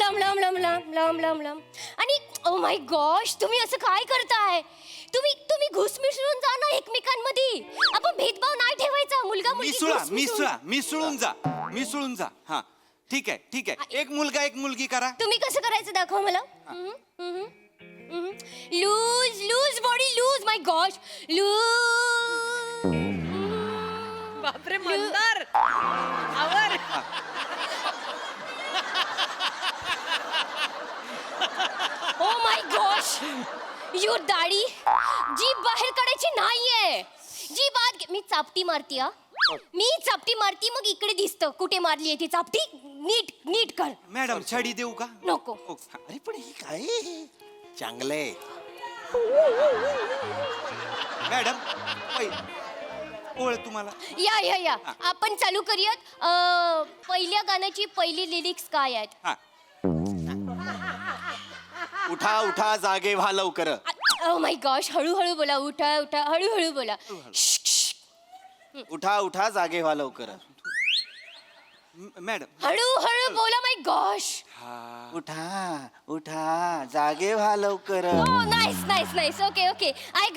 S11: आणि ओ माय गॉश तुम्ही असं काय करताय? तुम्ही घुस मिसळून जा ना एकमेकांमध्ये. आपण भेदभाव नाही ठेवायचा. मुलगा
S12: मिसळून जा. हा ठीक आहे. एक मुलगा एक मुलगी करा.
S11: तुम्ही कसं करायचं दाखवा मला. Loose body loose. My gosh loose.
S9: बापरे मंदार आवर.
S11: ओ माय गॉश युअर दाढी जीभ बाहेर काढायची नाहीये. जी बात मी चापटी मारती. मग इकडे दिसतं कुठे मारली आहे ती चापटी. नीट कर.
S12: मॅडम छडी देऊ का?
S11: नको.
S3: अरे पण हे काय चांगलंय.
S12: मॅडम ओळ तुम्हाला.
S11: या आपण चालू करूयात. पहिल्या गाण्याची पहिली लिरिक्स काय आहेत?
S10: उठा जागे व्हा लवकर.
S11: ओ माय गॉश हळूहळू बोला. उठा हळूहळू बोला.
S10: उठा जागे व्हा लवकर.
S12: मॅडम
S11: हळूहळू बोला. माय गॉश.
S10: उठा जागे व्हा लवकर.
S11: Nice. Okay I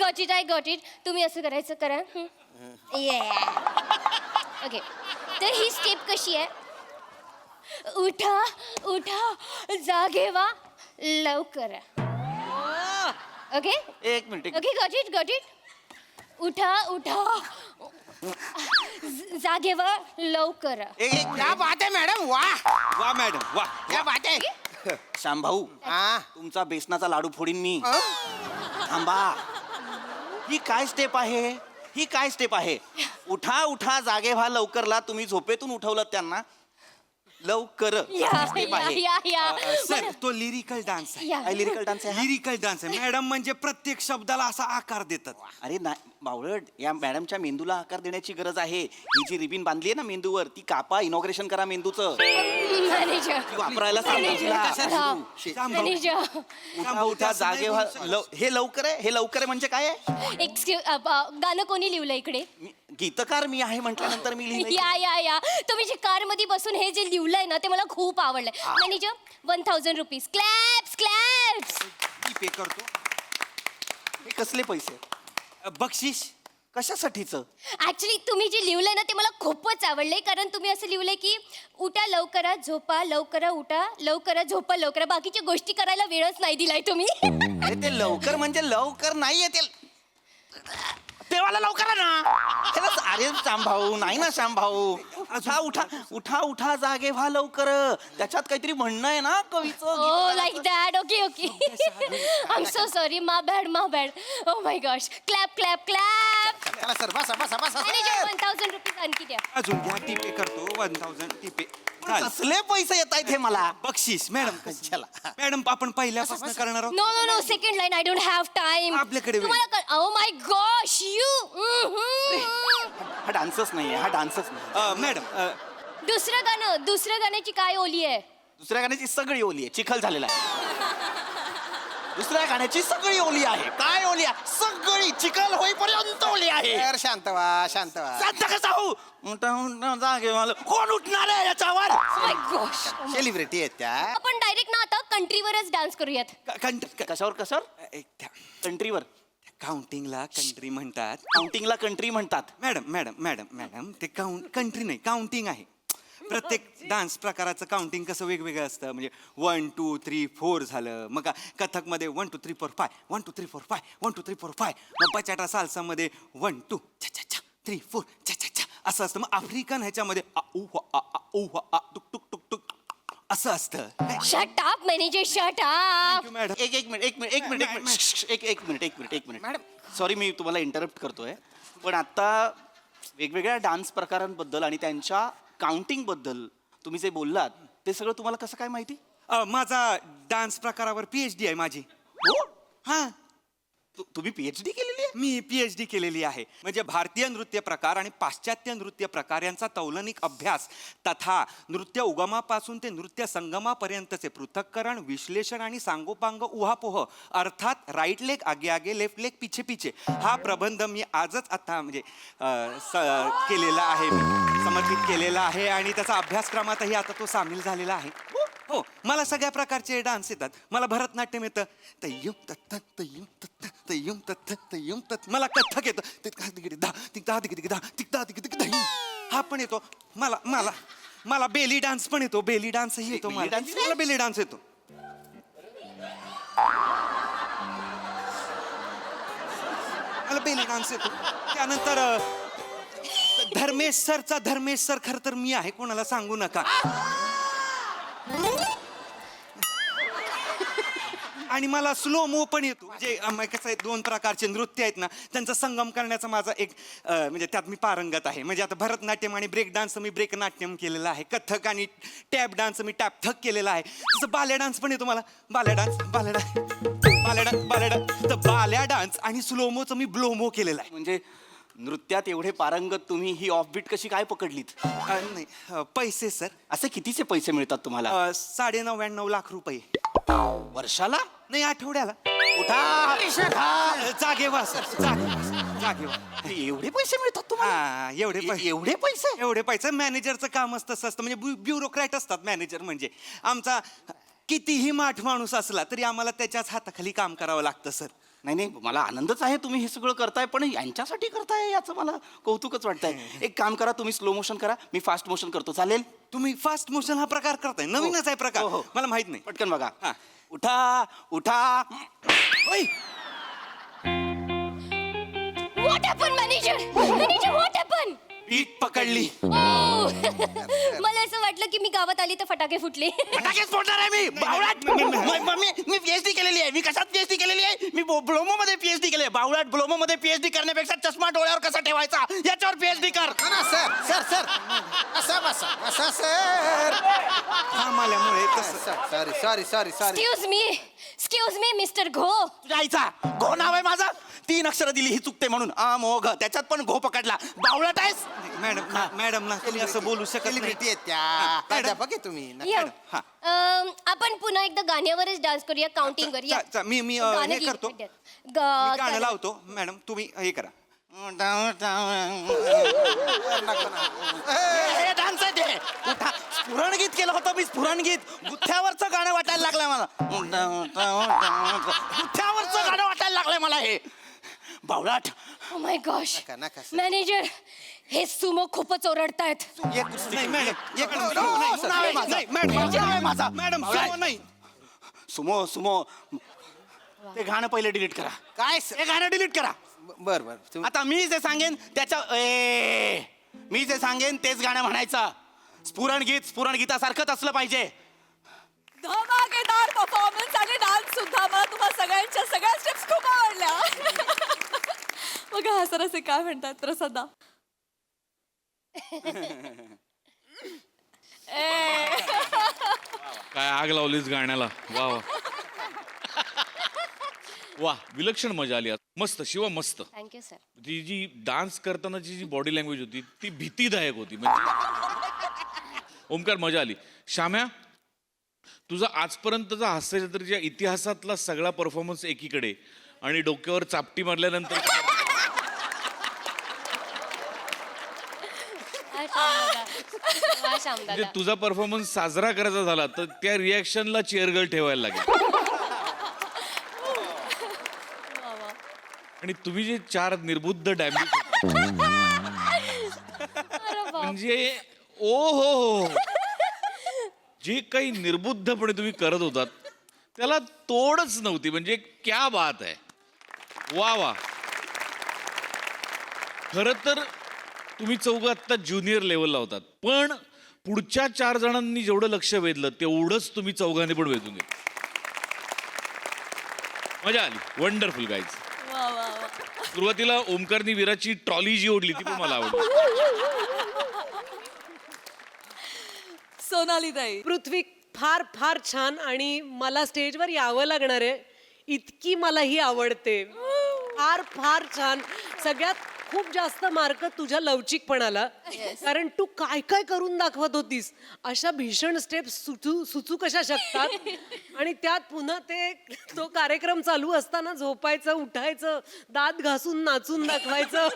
S11: got it. तुम्ही असं करायचं करा. ओके तर ही स्टेप कशी आहे? उठा जागे व्हा लवकर. ओके
S10: एक मिनिट.
S11: Okay got it. उठा जागे व्हा लवकर.
S3: क्या बात आहे मॅडम.
S12: वा मॅडम वा.
S3: क्या बात आहे.
S10: शांभाऊ तुमचा बेसनाचा लाडू फोडीन मी. थांबा. ही काय स्टेप आहे? उठा जागे व्हा लवकरला तुम्ही झोपेतून उठवलं त्यांना लवकर.
S12: सर तो लिरिकल डान्स आहे.
S10: लिरिकल डान्स आहे.
S12: लिरिकल डान्स आहे मॅडम. म्हणजे प्रत्येक शब्दाला असा आकार देतात.
S10: अरे बावळट या मॅडमच्या मेंदूला आकार देण्याची गरज आहे. ही जी रिबीन बांधली आहे ना मेंदूवर ती कापा. इनॉग्रेशन करा मेंदूचं. वापरायला उठा जागे व्हा. हे लवकर आहे म्हणजे काय आहे?
S11: गाणं कोणी लिहिलं इकडे?
S10: गीतकार मी आहे म्हटल्यानंतर मी लिहिलंय.
S11: या तुम्ही जे कार मध्ये बसून हे जे लिहिलंय ना ते मला खूप आवडलंय. Manager 1000 rupees. Claps claps.
S12: Pay करतो.
S10: हे कसले पैसे?
S12: बक्षीस
S10: कशासाठीचं?
S11: ऍक्च्युली तुम्ही जे लिहिलंय ना ते मला खूपच आवडलंय, कारण तुम्ही असं लिहिलंय की उठा लवकरा झोपा लवकरा उठा लवकरा झोपा लवकरा, बाकीच्या गोष्टी करायला वेळच नाही दिलाय तुम्ही.
S10: अरे ते लवकर म्हणजे लवकर नाहीये ते देवाला लवकर ना. अरे शामभाऊ नाही ना शामभाऊ. उठा उठा उठा उठा जागे व्हा लवकर. त्याच्यात काहीतरी म्हणणं आहे ना कवीचं.
S11: Oh, like that. Okay, okay. I'm so sorry. My bad, my bad. Oh my gosh. Clap, clap, clap.
S3: चला सर बसा बसा बसा
S11: Manager,
S3: सर.
S11: 1000 रुपीज आणखी द्या.
S12: अजून घ्या. टी पे करतो. 1000 टी पे.
S10: कसले पैसे येत आहेत हे मला?
S12: बक्षीस मॅडम. चला मॅडम आपण पहिल्यापासून करणार आहोत.
S11: No, no, no. Second line. I don't have time.
S12: आपल्याकडे वेळ.
S11: तुम्हाला Oh my gosh. You.
S10: हा डान्सच नाहीये. हा डान्सच नाही.
S12: मॅडम
S11: दुसऱ्या गाण्याची काय ओली आहे?
S10: दुसऱ्या गाण्याची सगळी ओली आहे. चिखल झालेला आहे. दुसऱ्या गाण्याची सगळी ओली आहे. काय ओली आहे? सगळी चिखल होईपर्यंत ओली आहे.
S3: सर शांत व्हा शांत व्हा.
S10: शांत कसा हो? उठा उठा जागे मला. कोण उठणार आहे याच्यावर?
S11: Oh my gosh.
S3: सेलिब्रिटी आहेत त्या.
S11: आपण डायरेक्ट ना आता कंट्रीवरच डान्स करूयात.
S10: कशावर? कंट्रीवर.
S12: काउंटिंगला कंट्री म्हणतात.
S10: काउंटिंगला कंट्री म्हणतात.
S12: मॅडम ते कंट्री नाही काउंटिंग आहे. प्रत्येक डान्स प्रकाराचं काउंटिंग कसं वेगवेगळं असतं. म्हणजे 1 2 3 4 झालं. मग कथकमध्ये 1 2 3 4 5 1 2 3 4 5 1 2 3 4 5. मग बचाटा साल्सामध्ये 1 2 3 4 असं असतं. मग आफ्रिकन ह्याच्यामध्ये टुक टुक टुक टुक असं असतं.
S11: Shut up manager, shut up.
S12: Madam
S10: एक मिनिट मॅडम सॉरी मी तुम्हाला इंटरप्ट करतोय, पण आता वेगवेगळ्या डान्स प्रकारांबद्दल आणि त्यांच्या काउंटिंग बद्दल तुम्ही जे बोललात ते सगळं तुम्हाला कसं काय माहिती?
S12: माझा डान्स प्रकारावर PhD आहे माझी.
S10: हो?
S12: हा
S10: तुम्ही PhD केलेली आहे?
S12: मी PhD केलेली आहे. म्हणजे भारतीय नृत्य प्रकार आणि पाश्चात्य नृत्य प्रकार यांचा तौलनिक अभ्यास तथा नृत्य उगमापासून ते नृत्य संगमापर्यंतचे पृथक्करण, विश्लेषण आणि सांगोपांग उहापोह अर्थात राईट लेग आगे आगे लेफ्ट लेग पिछे पिछे हा प्रबंध मी आजच आता म्हणजे केलेला आहे, मी समर्पित केलेला आहे आणि त्याचा अभ्यासक्रमातही आता तो सामील झालेला आहे. हो मला सगळ्या प्रकारचे डान्स येतात. मला भरतनाट्यम येतं. तय्युम तत्त तय्युम तत्त तय्युम तत्त तय्युम तत्त. मला कथ्थक येतं. हा पण येतो मला बेली डान्स पण येतो. बेली डान्सही येतो मला बेली डान्स येतो. मला बेली डान्स येतो. त्यानंतर धर्मेश सर खरं तर मी आहे, कोणाला सांगू नका. आणि मला स्लो मो पण येतो. म्हणजे कसं आहे 2 प्रकारचे नृत्य आहेत ना त्यांचा संगम करण्याचा माझा एक म्हणजे त्यात मी पारंगत आहे. म्हणजे आता भरतनाट्यम आणि ब्रेक डान्स मी ब्रेक नाट्यम केलेलं आहे. कथक आणि टॅप डान्स मी टॅप थक केलेला आहे. तसं बाल्या डान्स पण येतो मला. बाल्या डान्स आणि स्लो मोचं मी ब्लोमो केलेला आहे.
S10: म्हणजे नृत्यात एवढे पारंगत तुम्ही ही ऑफबीट कशी काय पकडलीत?
S12: नाही पैसे सर.
S10: असे कितीचे पैसे मिळतात तुम्हाला?
S12: 99.5 लाख रुपये.
S10: वर्षाला?
S12: नाही आठवड्याला.
S10: उठा
S12: जागेवा सर जागेवा.
S10: एवढे पैसे मिळतात तुम्हाला?
S12: एवढे पैसे मॅनेजरचं कामच तसं असतं. म्हणजे ब्युरोक्रॅट असतात मॅनेजर. म्हणजे आमचा कितीही माठ माणूस असला तरी आम्हाला त्याच्याच हाताखाली काम करावं लागतं सर.
S10: नाही मला आनंदच आहे तुम्ही हे सगळं करताय, पण यांच्यासाठी करताय याचं मला कौतुकच वाटतंय. एक काम करा, तुम्ही स्लो मोशन करा, मी फास्ट मोशन करतो. चालेल?
S12: तुम्ही फास्ट मोशन हा प्रकार करताय? नवीनच आहे प्रकार. मला माहित नाही.
S10: पटकन बघा. उठा उठा.
S11: What happened, manager? Manager, what happened?
S12: पीठ पकडली.
S11: मला असं वाटलं की मी गावात आली तर फटाके फुटले.
S10: फटाकेच फोडणार आहे मी. बावळाट. मी PhD केलेली आहे. मी कशात PhD केलेली आहे? मी ब्लोमो मध्ये PhD केली आहे. बावळाट ब्लोमो मध्ये PhD करण्यापेक्षा चष्मा डोळ्यावर कसा ठेवायचा याच्यावर PhD कर.
S3: सर बसा सर.
S12: काम आल्यामुळे
S3: सॉरी
S11: Excuse me, Mr. घो.
S10: तुझ्या आईचा घो नाव आहे माझं. 3 अक्षरं दिली ही चुकते म्हणून. अमोघ. त्याच्यात पण घो पकडला. बावळाट आहेस.
S12: मॅडम ना तुम्ही असं बोलू शकत नाही.
S3: सेलिब्रिटी आहेत त्या. प्राध्यापक आहे तुम्ही.
S11: या. आपण पुन्हा एकदा गाण्यावरच डान्स करूया काउंटिंग वर.
S12: मी हे करतो. मी गाणं लावतो. मॅडम तुम्ही हे करा.
S10: हे डान्स आहे ते. उठा. स्फुरणगीत केलं होतं मी, स्फुरणगीत. गुथ्यावरचं गाणं वाटायला लागलंय मला. गुथ्यावरचं गाणं वाटायला लागलंय मला हे. बावळाट.
S11: ओ माय गॉश
S3: नका, नका, sir.
S11: मॅनेजर हे सुमो खूपच ओरडतायत.
S10: नाही, मॅडम. नाव आहे माझं. नाव आहे माझं.
S12: मॅडम,
S10: बावळाट.
S12: सुमो नाही.
S10: सुमो सुमो ते गाणं पहिले डिलीट करा.
S3: काय
S10: हे गाणं डिलीट करा.
S3: बर बर तुम्ही
S10: आता मी जे सांगेन त्याच्या मी जे सांगेन तेच गाणं म्हणायचं. स्फुरणगीतासारखंच असलं पाहिजे.
S6: धमाकेदार परफॉर्मन्स आणि डान्स सुद्धा. मला तुम्हा सगळ्यांच्या सगळ्या स्टेप्स खूप आवडल्या. बघा हा सर असे काय म्हणतात प्रसादा.
S8: काय आग लावलीस गाण्याला. वा वा वा, विलक्षण मजा आली आज. मस्त शिवा, मस्त.
S11: Thank you sir.
S8: ती जी डान्स करतानाची जी बॉडी लँग्वेज होती ती भीतीदायक होती. म्हणजे ओमकार, मजा आली. श्याम्या, तुझा आजपर्यंतचा हास्यचित्रच्या इतिहासातला सगळा परफॉर्मन्स एकीकडे आणि डोक्यावर चापटी मारल्यानंतर म्हणजे तुझा परफॉर्मन्स साजरा करायचा झाला तर त्या रिॲक्शनला चेअरगर्ल ठेवायला लागेल. आणि तुम्ही जे 4 निर्बुद्ध डॅमेज म्हणजे ओ हो, जे काही निर्बुद्धपणे तुम्ही करत होतात त्याला तोडच नव्हती. म्हणजे क्या बात आहे. वा वा. खर तर तुम्ही चौघं आत्ता ज्युनियर लेवलला होतात, पण पुढच्या 4 जणांनी जेवढं लक्ष वेधलं तेवढंच तुम्ही चौघांनी पण वेधून घेतलं. मजा आली. Wonderful guys. सुरुवातीला ओमकारनी विराची ट्रॉली जी ओढली ती पण मला आवडली.
S6: सोनाली ताई.
S9: पृथ्वी फार फार छान. आणि मला स्टेजवर यावं लागणार आहे, इतकी मला ही आवडते. फार फार छान. सगळ्यात खूप जास्त मार्क तुझ्या लवचिकपणाला. कारण तू काय काय करून दाखवत होतीस. अशा भीषण स्टेप्स सुचू कशा शकतात. आणि त्यात पुन्हा तो कार्यक्रम चालू असताना झोपायचं, उठायचं, दात घासून नाचून दाखवायचं.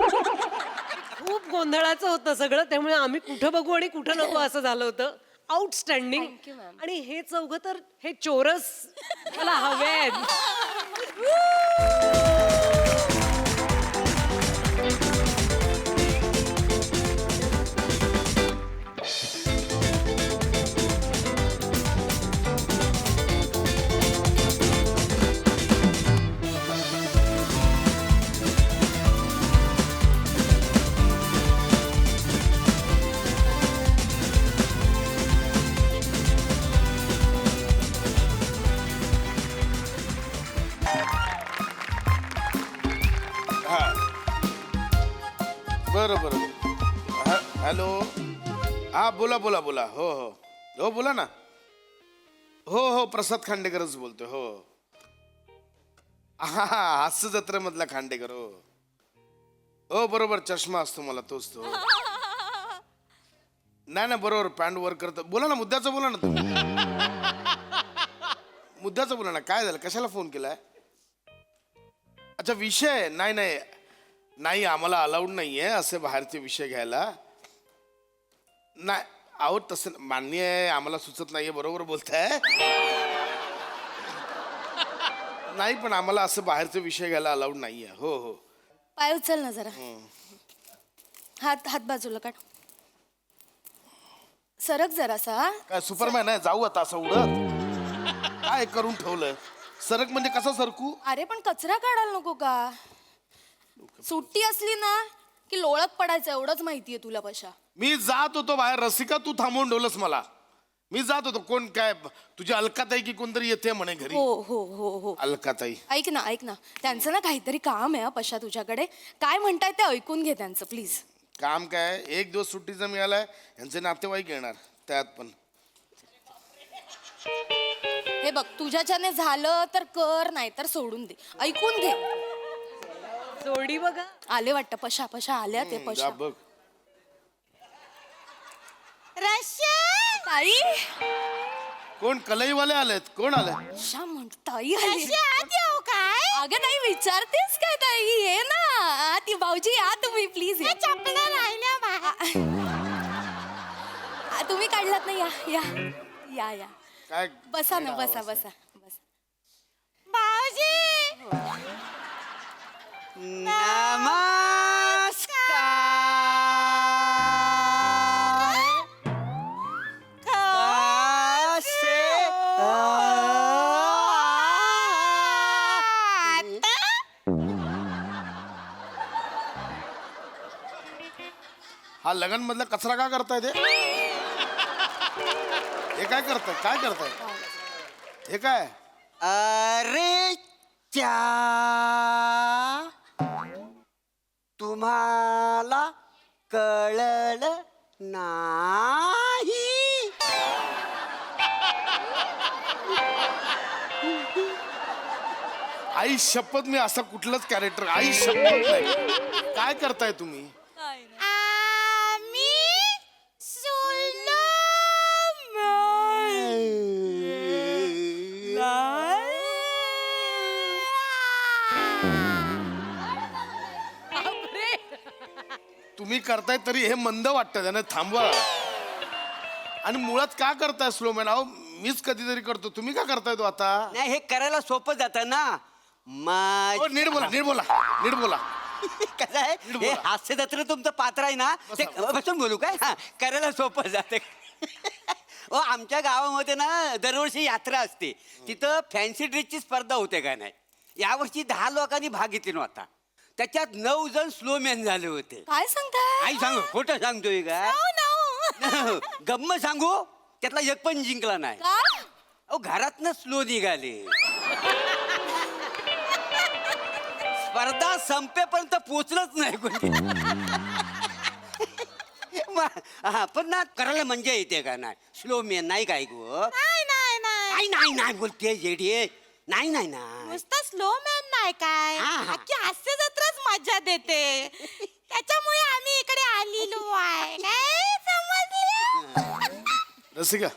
S9: खूप गोंधळाचं होतं सगळं. त्यामुळे आम्ही कुठं बघू आणि कुठं नको असं झालं होतं. आउटस्टँडिंग.
S11: Thank you, ma'am.
S9: आणि हे चौघं तर हे चोरस मला हवे आहेत.
S7: बरं बरं. हॅलो. हा बोला बोला बोला. हो हो हो बोला ना. हो हो प्रसाद खांडेकरच बोलतोय. हो हा हास्य जत्रेमधला खांडेकर. हो हो बरोबर, चष्मा असतो मला, तोच तो. नाही ना बरोबर, पॅन्ट वर करतो. बोला ना, मुद्द्याचं बोला ना तुम्ही. मुद्द्याचं बोला ना. काय झालं, कशाला फोन केलाय? अच्छा विषय. नाही नाही नाही, आम्हाला अलाउड नाहीये असे बाहेरचे विषय घ्यायला. नाही अहो तसं मान्य आहे, आम्हाला सुचत नाहीये. बरोबर बोलताय. नाही पण आम्हाला असं बाहेरचे विषय घ्यायला अलाउड नाहीये. हो हो.
S6: पाय उचल ना जरा. हात हात बाजूला काढ. सरक जरासा.
S7: काय सुपरमॅन आहे, जाऊ आता असं उडत? काय करून ठेवलंय? सरक म्हणजे कसा सरकू?
S6: अरे पण कचरा काढायला नको का? सुट्टी असली ना की लोळत पडायचं, एवढंच माहितीये तुला. पशा
S7: मी जात होतो बाहेर, रसिका तू थांबवून ठेवलंस मला. मी जात होतो. कोण काय तुझी अलकाताई की कोणतरी येते म्हणे घरी.
S6: हो हो हो हो.
S7: अलकाताई.
S6: ऐक ना ऐक ना, त्यांचं ना काहीतरी काम आहे पशा तुझ्याकडे. काय म्हणताय ते ऐकून घे त्यांचं प्लीज.
S7: काम काय, 1 दिवस सुट्टीचा मिळालाय, यांचे नातेवाईक येणार त्यात पण.
S6: हे बघ, तुझ्याच्याने झालं तर कर, नाही तर सोडून दे. ऐकून घे.
S9: जोडी बघा.
S6: आले वाटतं पशा. पशा आल्या ते
S7: जा
S6: पशा.
S7: बघ.
S6: ताई
S7: कोण कलईवाले आलेत? कोण आले?
S6: ताई आली. काय अगं नाही विचारतेस काय ताई? ये ना.
S11: ती भाऊजी या तुम्ही प्लीज चपला राहिल्या तुम्ही काढलात ना या या या या
S4: काय
S11: बसा ना बसा बसा बसा भाऊजी
S7: हा लगन मधला कचरा का करताय ते हे काय करताय हे काय
S3: अरे च्या तुम्हाला कळलं नाही
S7: आई शपथ मी असं कुठलंच कॅरेक्टर आई शपथ नाही काय करताय तुम्ही तुम्ही करताय तरी हे मंद वाटतं त्याने थांबवा आणि मुळात का करताय स्लो मॅन अहो मीच कधीतरी करतो तुम्ही का करताय तो आता
S3: नाही हे करायला सोपं जातं ना
S7: ओ, नीट बोला
S3: कसं आहे हे हास्य जत्र तुमचं पात्र आहे ना ते बसून बोलू काय हा करायला सोपं जाते हो आमच्या गावामध्ये ना दरवर्षी यात्रा असते तिथं फॅन्सी ड्रेसची स्पर्धा होते का नाही यावर्षी 10 लोकांनी भाग घेतली नव्हता त्याच्यात 9 जण स्लो मॅन झाले होते
S11: काय सांगताय
S3: आई सांगू खोटं सांगतोय का गम्म सांगू त्यातला एक पण जिंकला नाही अहो घरातनं स्लो निघाले स्पर्धा संपेपर्यंत पोचलंच नाही कोणी पण ना करायला मजा येते का नाही स्लो मॅन नाही काय गो नाही बोलते जेडी नाही
S6: नुसतं स्लो मॅन नाही काय अख्खी हास्य जत्राच मजा देते त्याच्यामुळे आम्ही इकडे आलेलो आहे काय समजलं
S7: रसिका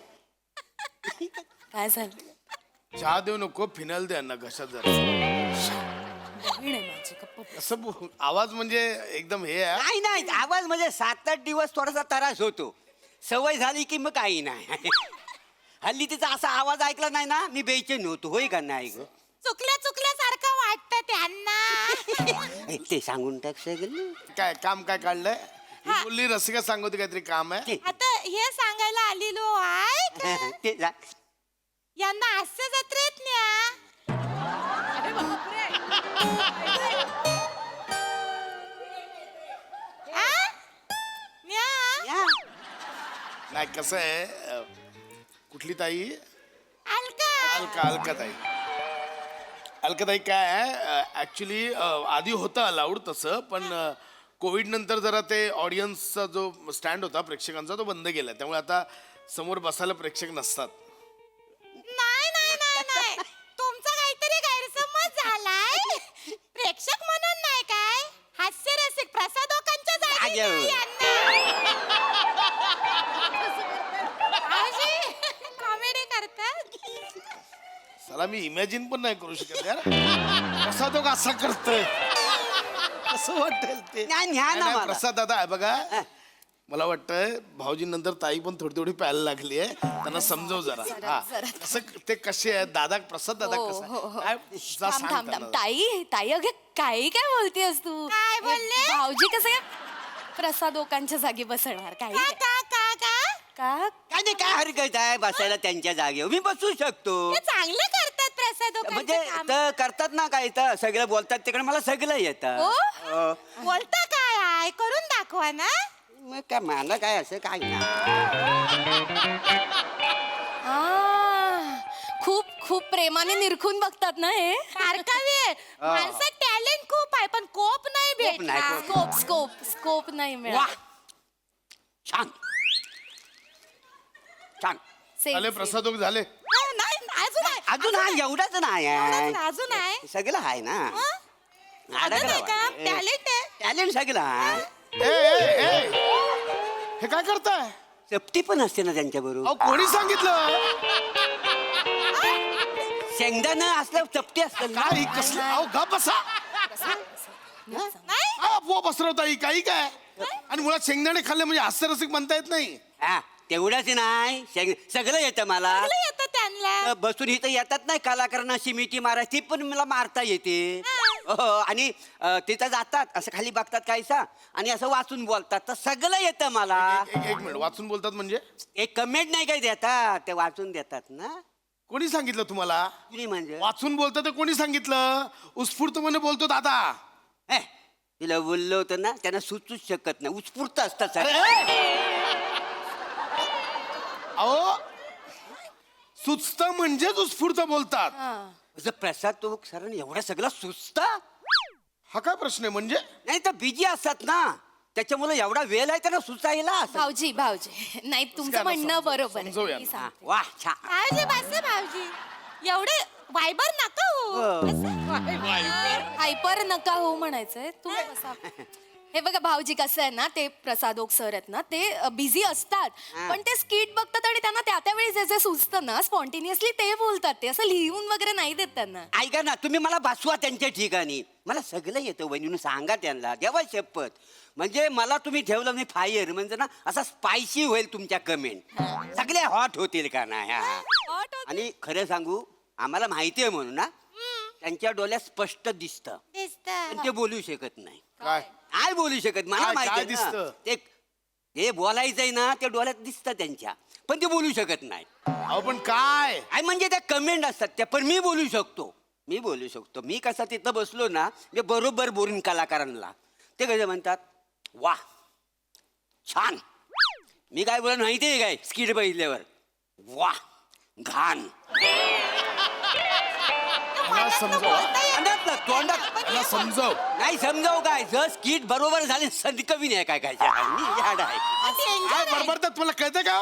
S11: काय झालं
S7: चहा देऊ नको फिनाल दे यांना घशात जरा असं आवाज म्हणजे एकदम हे आहे
S3: नाही आवाज म्हणजे 7-8 दिवस थोडासा त्रास होतो सवय झाली की मग काही नाही हल्ली तिचा असा आवाज ऐकला नाही ना मी बेचैन होतो होय का नाही ग
S6: चुकल्यासारखं वाटतं त्यांना
S3: ते सांगून टाक सगळं
S7: काय काम काय काढलंय ही बोलली रसिका सांगते काहीतरी काम आहे
S6: आता हे सांगायला आलेलो आहे
S3: ते
S6: यांना हास्य जत्रेत न्या
S7: नाही कसं आहे कुठली ताई अलका ताई काय आहे ऍक्च्युली आधी होतं अलाउड तसं पण कोविड नंतर जरा ते ऑडियन्सचा जो स्टँड होता प्रेक्षकांचा तो बंद केला त्यामुळे आता समोर बसायला प्रेक्षक नसतात
S6: नाही तुमचा काहीतरी गैरसमज झालाय प्रेक्षक म्हणून नाही काय हास्य रसिक प्रसादोकांच्या जागी कॉमेडी करतात
S7: चला मी इमॅजिन पण नाही करू शकत यार कसा तो असा करतोय असं वाटेल ते नाही, प्रसाद दादा आहे बघा मला वाटतंय भाऊजी नंतर ताई पण थोडी थोडी प्यायला लागली आहे त्यांना समजव जरा हा कसं ते कसे आहेत दादा प्रसाद दादा कसं
S11: थांब ताई अगे काय बोलतेस तू
S6: काय बोलले?
S11: भाऊजी कसं काय प्रसादोकांच्या जागी बसणार काय का
S3: काय हरकत आहे बसायला त्यांच्या जागेवर मी बसू शकतो
S6: चांगलं करतात
S3: म्हणजे
S6: प्रसादोकांचं
S3: तर करतात ना काय तर सगळं बोलतात तिकडे मला सगळं येतं
S6: बोलता काय आहे करून दाखवा ना
S3: मग काय मला काय असं काय ना
S11: खूप प्रेमाने निरखून बघतात ना हे
S6: माणसात टॅलेंट खूप आहे पण कोप नाही भेटला
S11: स्कोप नाही मिळाला
S3: छान
S7: झाले प्रसादोक झाले
S3: अजून हा एवढाच नाही
S6: अजून आहे
S3: सगळं आहे ना टॅलेंट सगळं
S7: हे काय करताय
S3: सेफ्टी पण असते ना त्यांच्या बरोबर
S7: कोणी सांगितलं
S3: शेंगदाणा असलं चपटी असतं
S7: काय कसलं गप बसा
S6: नाही
S7: अफवा पसरवता ही काही काय आणि मुळात शेंगदाणे खाल्ले म्हणजे हास्यरसिक म्हणता येत नाही.
S13: हा तेवढंच नाही सगळं येतं मला
S6: येतं त्यांना.
S13: बसून इथं येतात नाही कलाकारांना शिमिटी मारायची पण मला मारता येते आणि तिथं जातात असं खाली बघतात कायसा आणि असं वाचून बोलतात तर सगळं येतं मला.
S7: एक मिनिट, वाचून बोलतात म्हणजे
S13: एक कमेंट नाही काय देतात ते वाचून देतात ना.
S7: कोणी सांगितलं तुम्हाला?
S13: कुणी म्हणजे
S7: वाचून बोलतात ते कोणी सांगितलं? उत्स्फूर्तपणे बोलतो दादा.
S13: हे, तिला बोललो होतं ना त्यांना सुचूच शकत नाही उत्स्फूर्त असतात सर.
S7: अहो सुचत म्हणजेच उत्स्फूर्त बोलतात.
S13: प्रसाद तो सर एवढा सगळं सुचत
S7: हा काय प्रश्न आहे म्हणजे?
S13: नाही तर बिजी असतात ना त्याच्यामुळे एवढा वेळ आहे त्यांना सुचायला.
S6: भाऊजी भाऊजी नाही तुमचं म्हणणं बरोबर आहे.
S7: समजवूया
S6: मी
S7: ना.
S6: सांगते.
S13: वा छान.
S6: भाऊजी बस भाऊजी एवढे वायबर नका हो. हायपर नका हो म्हणायचंय तुम्ही बसा. हे बघा भाऊजी कसं आहे ना ते प्रसाद ओक सर आहेत ना ते बिझी असतात पण ते स्किट बघतात आणि त्यांना त्या त्यावेळी जे जे सुचतं ना स्पॉन्टेनियसली ते बोलतात. ते असं लिहून वगैरे नाही देत त्यांना.
S13: ऐका ना तुम्ही मला बसवा त्यांच्या ठिकाणी मला सगळं येतं वहिनी सांगा त्यांना देवा शपथ. म्हणजे मला तुम्ही ठेवलं नाही फायर म्हणजे ना असा स्पायसी होईल तुमच्या कमेंट सगळे हॉट होतील का नाही. आणि खरं सांगू आम्हाला माहिती आहे म्हणून ना त्यांच्या डोळ्यात स्पष्ट दिसतं पण ते बोलू शकत नाही.
S7: काय
S13: काय बोलू शकत मला
S7: काय
S13: माहिती
S7: दिसतं?
S13: आहे ना. ते हे बोलायचंय ना ते डोळ्यात दिसतं त्यांच्या पण ते बोलू शकत नाही.
S7: अहो पण काय
S13: म्हणजे त्या कमेंट असतात त्या पण मी बोलू शकतो. मी कसा तिथं बसलो ना मी बरोबर बोलून कलाकारांना ते कसे म्हणतात वा छान. मी काय बोला माहितीये काय स्किट बघितल्यावर वा घाण.
S7: मला समजव.
S13: नाही समजाव काय जर स्किट बरोबर झाले संदकवी नाही काय काय
S7: बरोबर तर तुला कळतं का?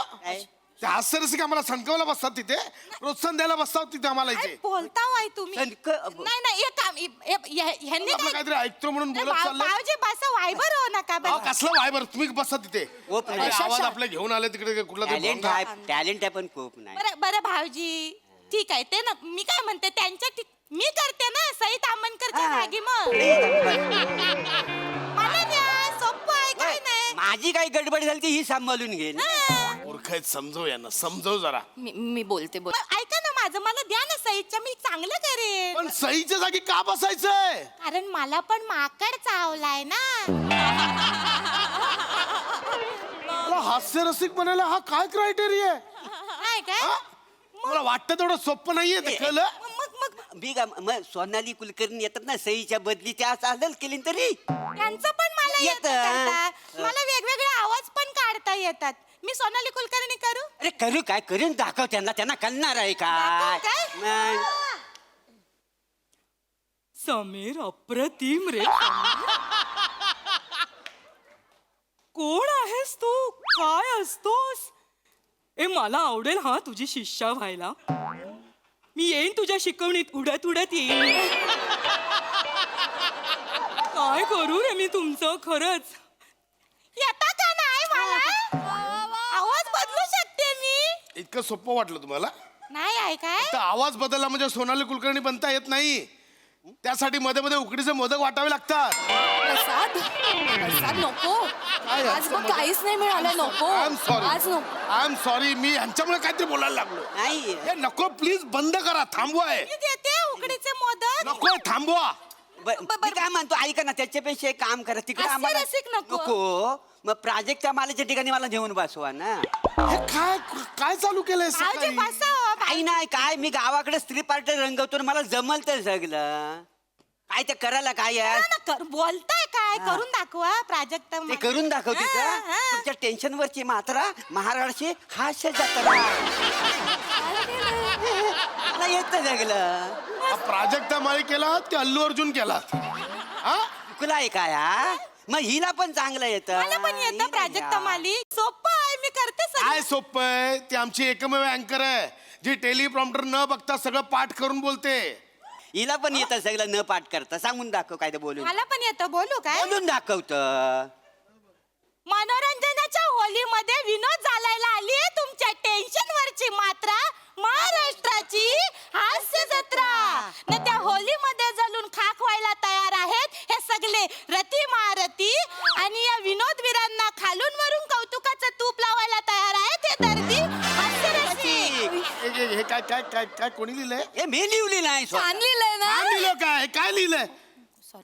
S7: ते हास्यरसिक आम्हाला सणकवला बसतात तिथे प्रोत्साहन द्यायला बसतात तिथे आम्हाला इथे.
S6: बोलता वाय तुम्ही नाही नाही एक काम ह्यांनी
S7: आपलं काहीतरी ऐकतो म्हणून बोलत चाललं.
S6: भाऊजी बसा वायबर हो नका
S7: अहो कसलं वाय बरं तुम्ही बसा तिथे.
S13: हो,
S7: अरे, आवाज आपले घेऊन आले तिकडे कुठला तरी
S13: टॅलेंट
S7: भोंगा.
S13: आहे टॅलेंट आहे पण खूप नाही.
S6: बरं बरं भाऊजी ठीक आहे ते ना मी काय म्हणते त्यांच्या मी करते ना सई तामणकरच्या जागी मग मला द्या सोपं आहे काय नाही.
S13: माझी काही गडबड झाली ती ही सांभाळून घेईल.
S7: मूर्खात समजव यांना समजव जरा.
S6: मी बोलते ऐका ना माझं मला द्या ना सईच्या मी चांगलं करेन.
S7: पण सईच्या जागी का बसायचंय?
S6: कारण मला पण माकड चावलाय ना.
S7: मला हास्यरसिक बनायला हा काय क्रायटेरिया आहे?
S6: काय काय
S7: मला वाटतं तेवढं सोपं नाहीये ते कळलं.
S13: मी मग सोनाली कुलकर्णी येतात ना सईच्या बदली त्या चालेल केली तरी
S6: त्यांचं पण मला येतं करता. मला वेगवेगळे आवाज पण काढता येतात. मी सोनाली कुलकर्णी करू?
S13: अरे करू काय करून दाखव त्यांना कळणार आहे काय.
S5: समीर अप्रतिम रे. कोण आहेस तू काय असतोस? मला आवडेल हा तुझी शिष्या व्हायला. मी येईन तुझ्या शिकवणीत उडत उडत येईन. काय करू रे मी तुमचं खरंच.
S6: येता का नाही मला आवाज बदलू शकते मी.
S7: इतकं सोपं वाटलं तुम्हाला?
S6: नाही आहे काय
S7: तर आवाज बदलला म्हणजे सोनाली कुलकर्णी बनता येत नाही. त्यासाठी मध्ये मध्ये उकडीचे मोदक वाटावे लागतात.
S6: प्रसाद प्रसाद नको आज मग काहीच नाही मिळालं नको.
S7: आय एम सॉरी
S6: आज नको.
S7: आय एम सॉरी मी यांच्यामुळे काहीतरी बोलायला लागलो.
S13: नाही
S7: हे नको प्लीज बंद करा थांबवाय.
S6: मी देते उकडीचे मोदक.
S7: नको थांबवा.
S13: मी काय म्हणतो ऐका ना त्याच्यापेक्षा एक काम करा तिकडे आम्हाला
S6: हास्यरसिक नको.
S13: नको मग प्राजक्तच्या मालाच्या ठिकाणी मला घेऊन बसवा ना.
S7: हे काय काय चालू केलंय
S6: भाऊजी
S7: सकाळी?
S6: बसा हो.
S13: काही नाही काय मी गावाकडे स्त्री पार्टी रंगवतो आणि मला जमल तर सगळं काय ते करायला काय आहे
S6: बोलताय काय करून दाखवा प्राजक्त.
S13: ते करून दाखवते का तुमच्या टेन्शन वरची मात्रा महाराष्ट्राची हास्य जत्रा मला येत सगळं.
S7: हा प्राजक्ता माळी केला की अल्लू अर्जुन केला? हा
S13: तुला आहे काय हा? मग हिला पण चांगलं येतं.
S6: मला पण येतं प्राजक्त माली. सोपं आहे मी करते सगळं.
S7: काय सोपं आहे? ती आमची एकमेव अँकर आहे जी टेलिप्रॉम्प्टर न बघता सगळं पाठ करून बोलते.
S13: हिला पण येतं सगळं न पाठ करता सांगून दाखव काय ते बोलून
S6: मला पण येतं बोलू काय
S13: बोलून दाखवत.
S6: मनोरंजनाच्या होलीमध्ये विनोद घालायला आली तुमच्या टेन्शन वरची मात्रा महाराष्ट्राची हास्य जत्रा. न त्या होलीमध्ये जलून खाक व्हायला तयार आहेत हे सगळे रतिमा दर्दी हास्यरसिक.
S7: हे काय काय काय काय कोणी लिहिलंय?
S13: हे मी लिहिलेलं आहे स्वतः.
S6: छान लिहिलंय ना.
S7: काय लिहिलं? काय काय लिहिलंय?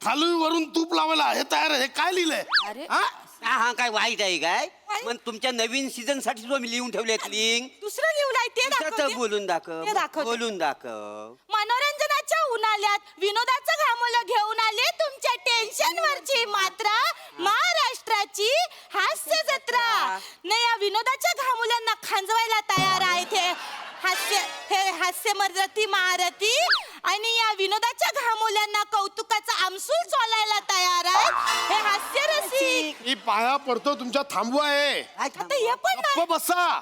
S7: खालून वरून तूप लावायला हे तयार आहे. हे काय लिहिलंय?
S6: अरे.
S7: हा?
S13: हा हा काय वाईट आहे काय पण तुमच्या नवीन सीझन साठी सुद्धा मी लिहून ठेवलेत लिंक
S6: दुसरं लिहिलंय ते दाखव.
S13: बोलून दाखव
S6: ते दाखवते.
S13: बोलून दाखव.
S6: मनोरंजनाच्या उन्हाळ्यात विनोदाचं घामोलं घेऊन आले तुमच्या टेन्शन वरची मात्रा महाराष्ट्राची हास्य जत्रा. नाही या विनोदाच्या घामोल्यांना खांजवायला तयार आहे हे हास्य मर्जती महारथी आणि या विनोदाच्या घामोल्यांना कौतुकाचा आमसूल चोलायला तयार आहे हे हास्य रसिक.
S7: मी पाया पडतो तुमच्या थांबवा आहे.
S6: आता हे पण नाही.
S7: गप्प बसा.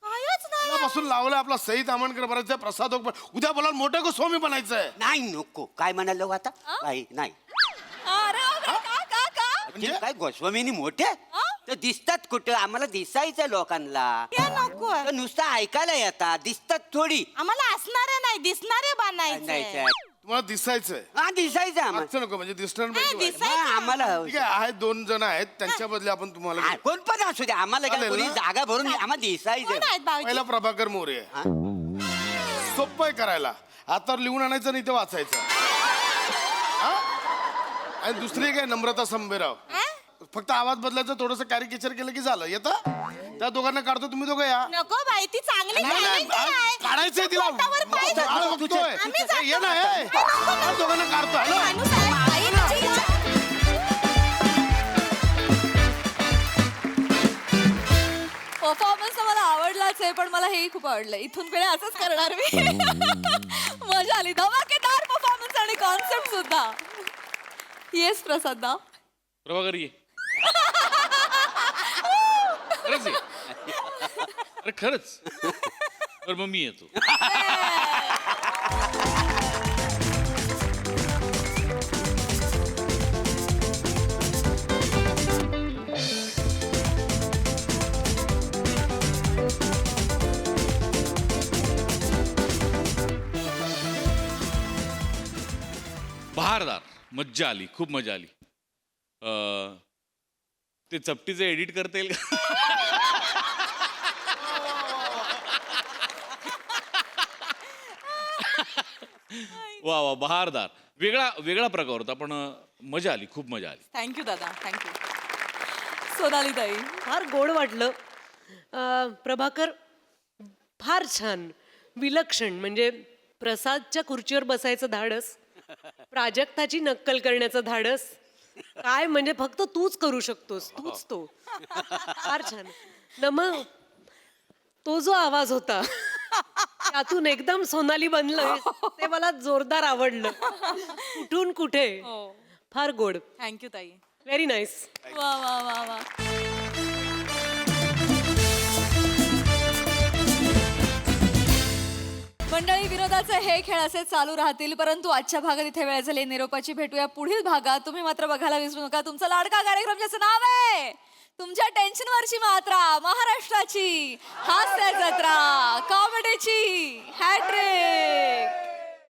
S6: कायच नाही.
S7: पासून लावलंय आपला सई तामणकर बनायचंय, प्रसाद ओक उद्या बोला मोठं गोस्वामी बनायचंय.
S13: नाही नको काय म्हणालो आता नाही नाही
S6: अरे बापरे, का
S13: म्हणजे काय गोस्वामीनी मोठे तर दिसतात कुठं आम्हाला दिसायचं लोकांना
S6: हे नको.
S13: तर नुसतं ऐकायला येतात दिसतात थोडी
S6: आम्हाला असणारे नाही दिसणारे
S13: नाही
S6: बनायचे.
S7: तुम्हाला दिसायचंय.
S13: हा दिसायचं आम्हाला
S7: मागचं नको म्हणजे दिसणार
S6: हा,
S7: पाहिजे.
S6: दिसायचं.
S13: मग आम्हाला
S7: ठीक आहे आहेत 2 जण आहेत त्यांच्या बदले आपण तुम्हाला
S13: हा, कोण पण असू दे आम्हाला काय
S7: चालेल
S13: कोणी
S7: ना?
S13: जागा भरून आम्हाला दिसायचं
S6: कोण आहेत भाऊजी?
S7: पहिला प्रभाकर मोरे आहे. सोपं आहे करायला. हातावर लिहून आणायचं नाही ते वाचायचं. हा? आणि दुसरी काय नम्रता संभेराव. फक्त आवाज बदलायचं थोडंसं कॅरिकेचर केलं की झालं. येतं त्या दोघांना काढतो तुम्ही दोघं या.
S6: नको बाई ती चांगली
S7: नाही, नाही,
S6: talent आहे.
S7: काढायचंय तिला.
S6: पोटावर पाय
S7: बाळ
S6: धरतो.
S7: बघतोय.
S6: आम्ही जातो.
S7: ये ना हे. त्या दोघांना काढतो हॅलो.
S6: माणूस आहे. बाई तुझी इच्छा.
S14: परफॉर्मन्स मला आवडलाच आहे पण मला हेही खूप आवडलं. इथून पुढे असंच करणार मी. मजा आली. धमाकेदार परफॉर्मन्स आणि कॉन्सेप्ट सुद्धा. येस प्रसाद ना.
S8: प्रभाकर ये. खरंच ये. अरे खरंच. तर मग मी येतो. बहारदार. मज्जा आली. खूप मजा आली. ते चपटीचं एडिट करता येईल का? वा वा बहारदार. वेगळा वेगळा प्रकार होता पण मजा आली. खूप मजा आली.
S14: थँक्यू दादा. थँक्यू. सोनाली ताई.
S9: फार गोड वाटलं. प्रभाकर फार छान विलक्षण म्हणजे प्रसादच्या खुर्चीवर बसायचं धाडस प्राजक्ताची नक्कल करण्याचं धाडस काय म्हणजे फक्त तूच करू शकतोस तूच तो फार छान मग तो जो आवाज होता त्यातून एकदम सोनाली बनलं ते मला जोरदार आवडलं कुठून कुठे फार गोड.
S14: थँक्यू ताई.
S9: Very nice.
S14: वा वा वा वा. मंडळी विनोदाचे हे खेळ असे चालू राहतील परंतु आजच्या भागात इथे वेळ झाली निरोपाची. भेटूया पुढील भागात. तुम्ही मात्र बघायला विसरू नका तुमचा लाडका कार्यक्रम ज्याचं नाव आहे तुमच्या टेन्शनवरची मात्रा महाराष्ट्राची हास्य जत्रा कॉमेडीची हॅट्रिक.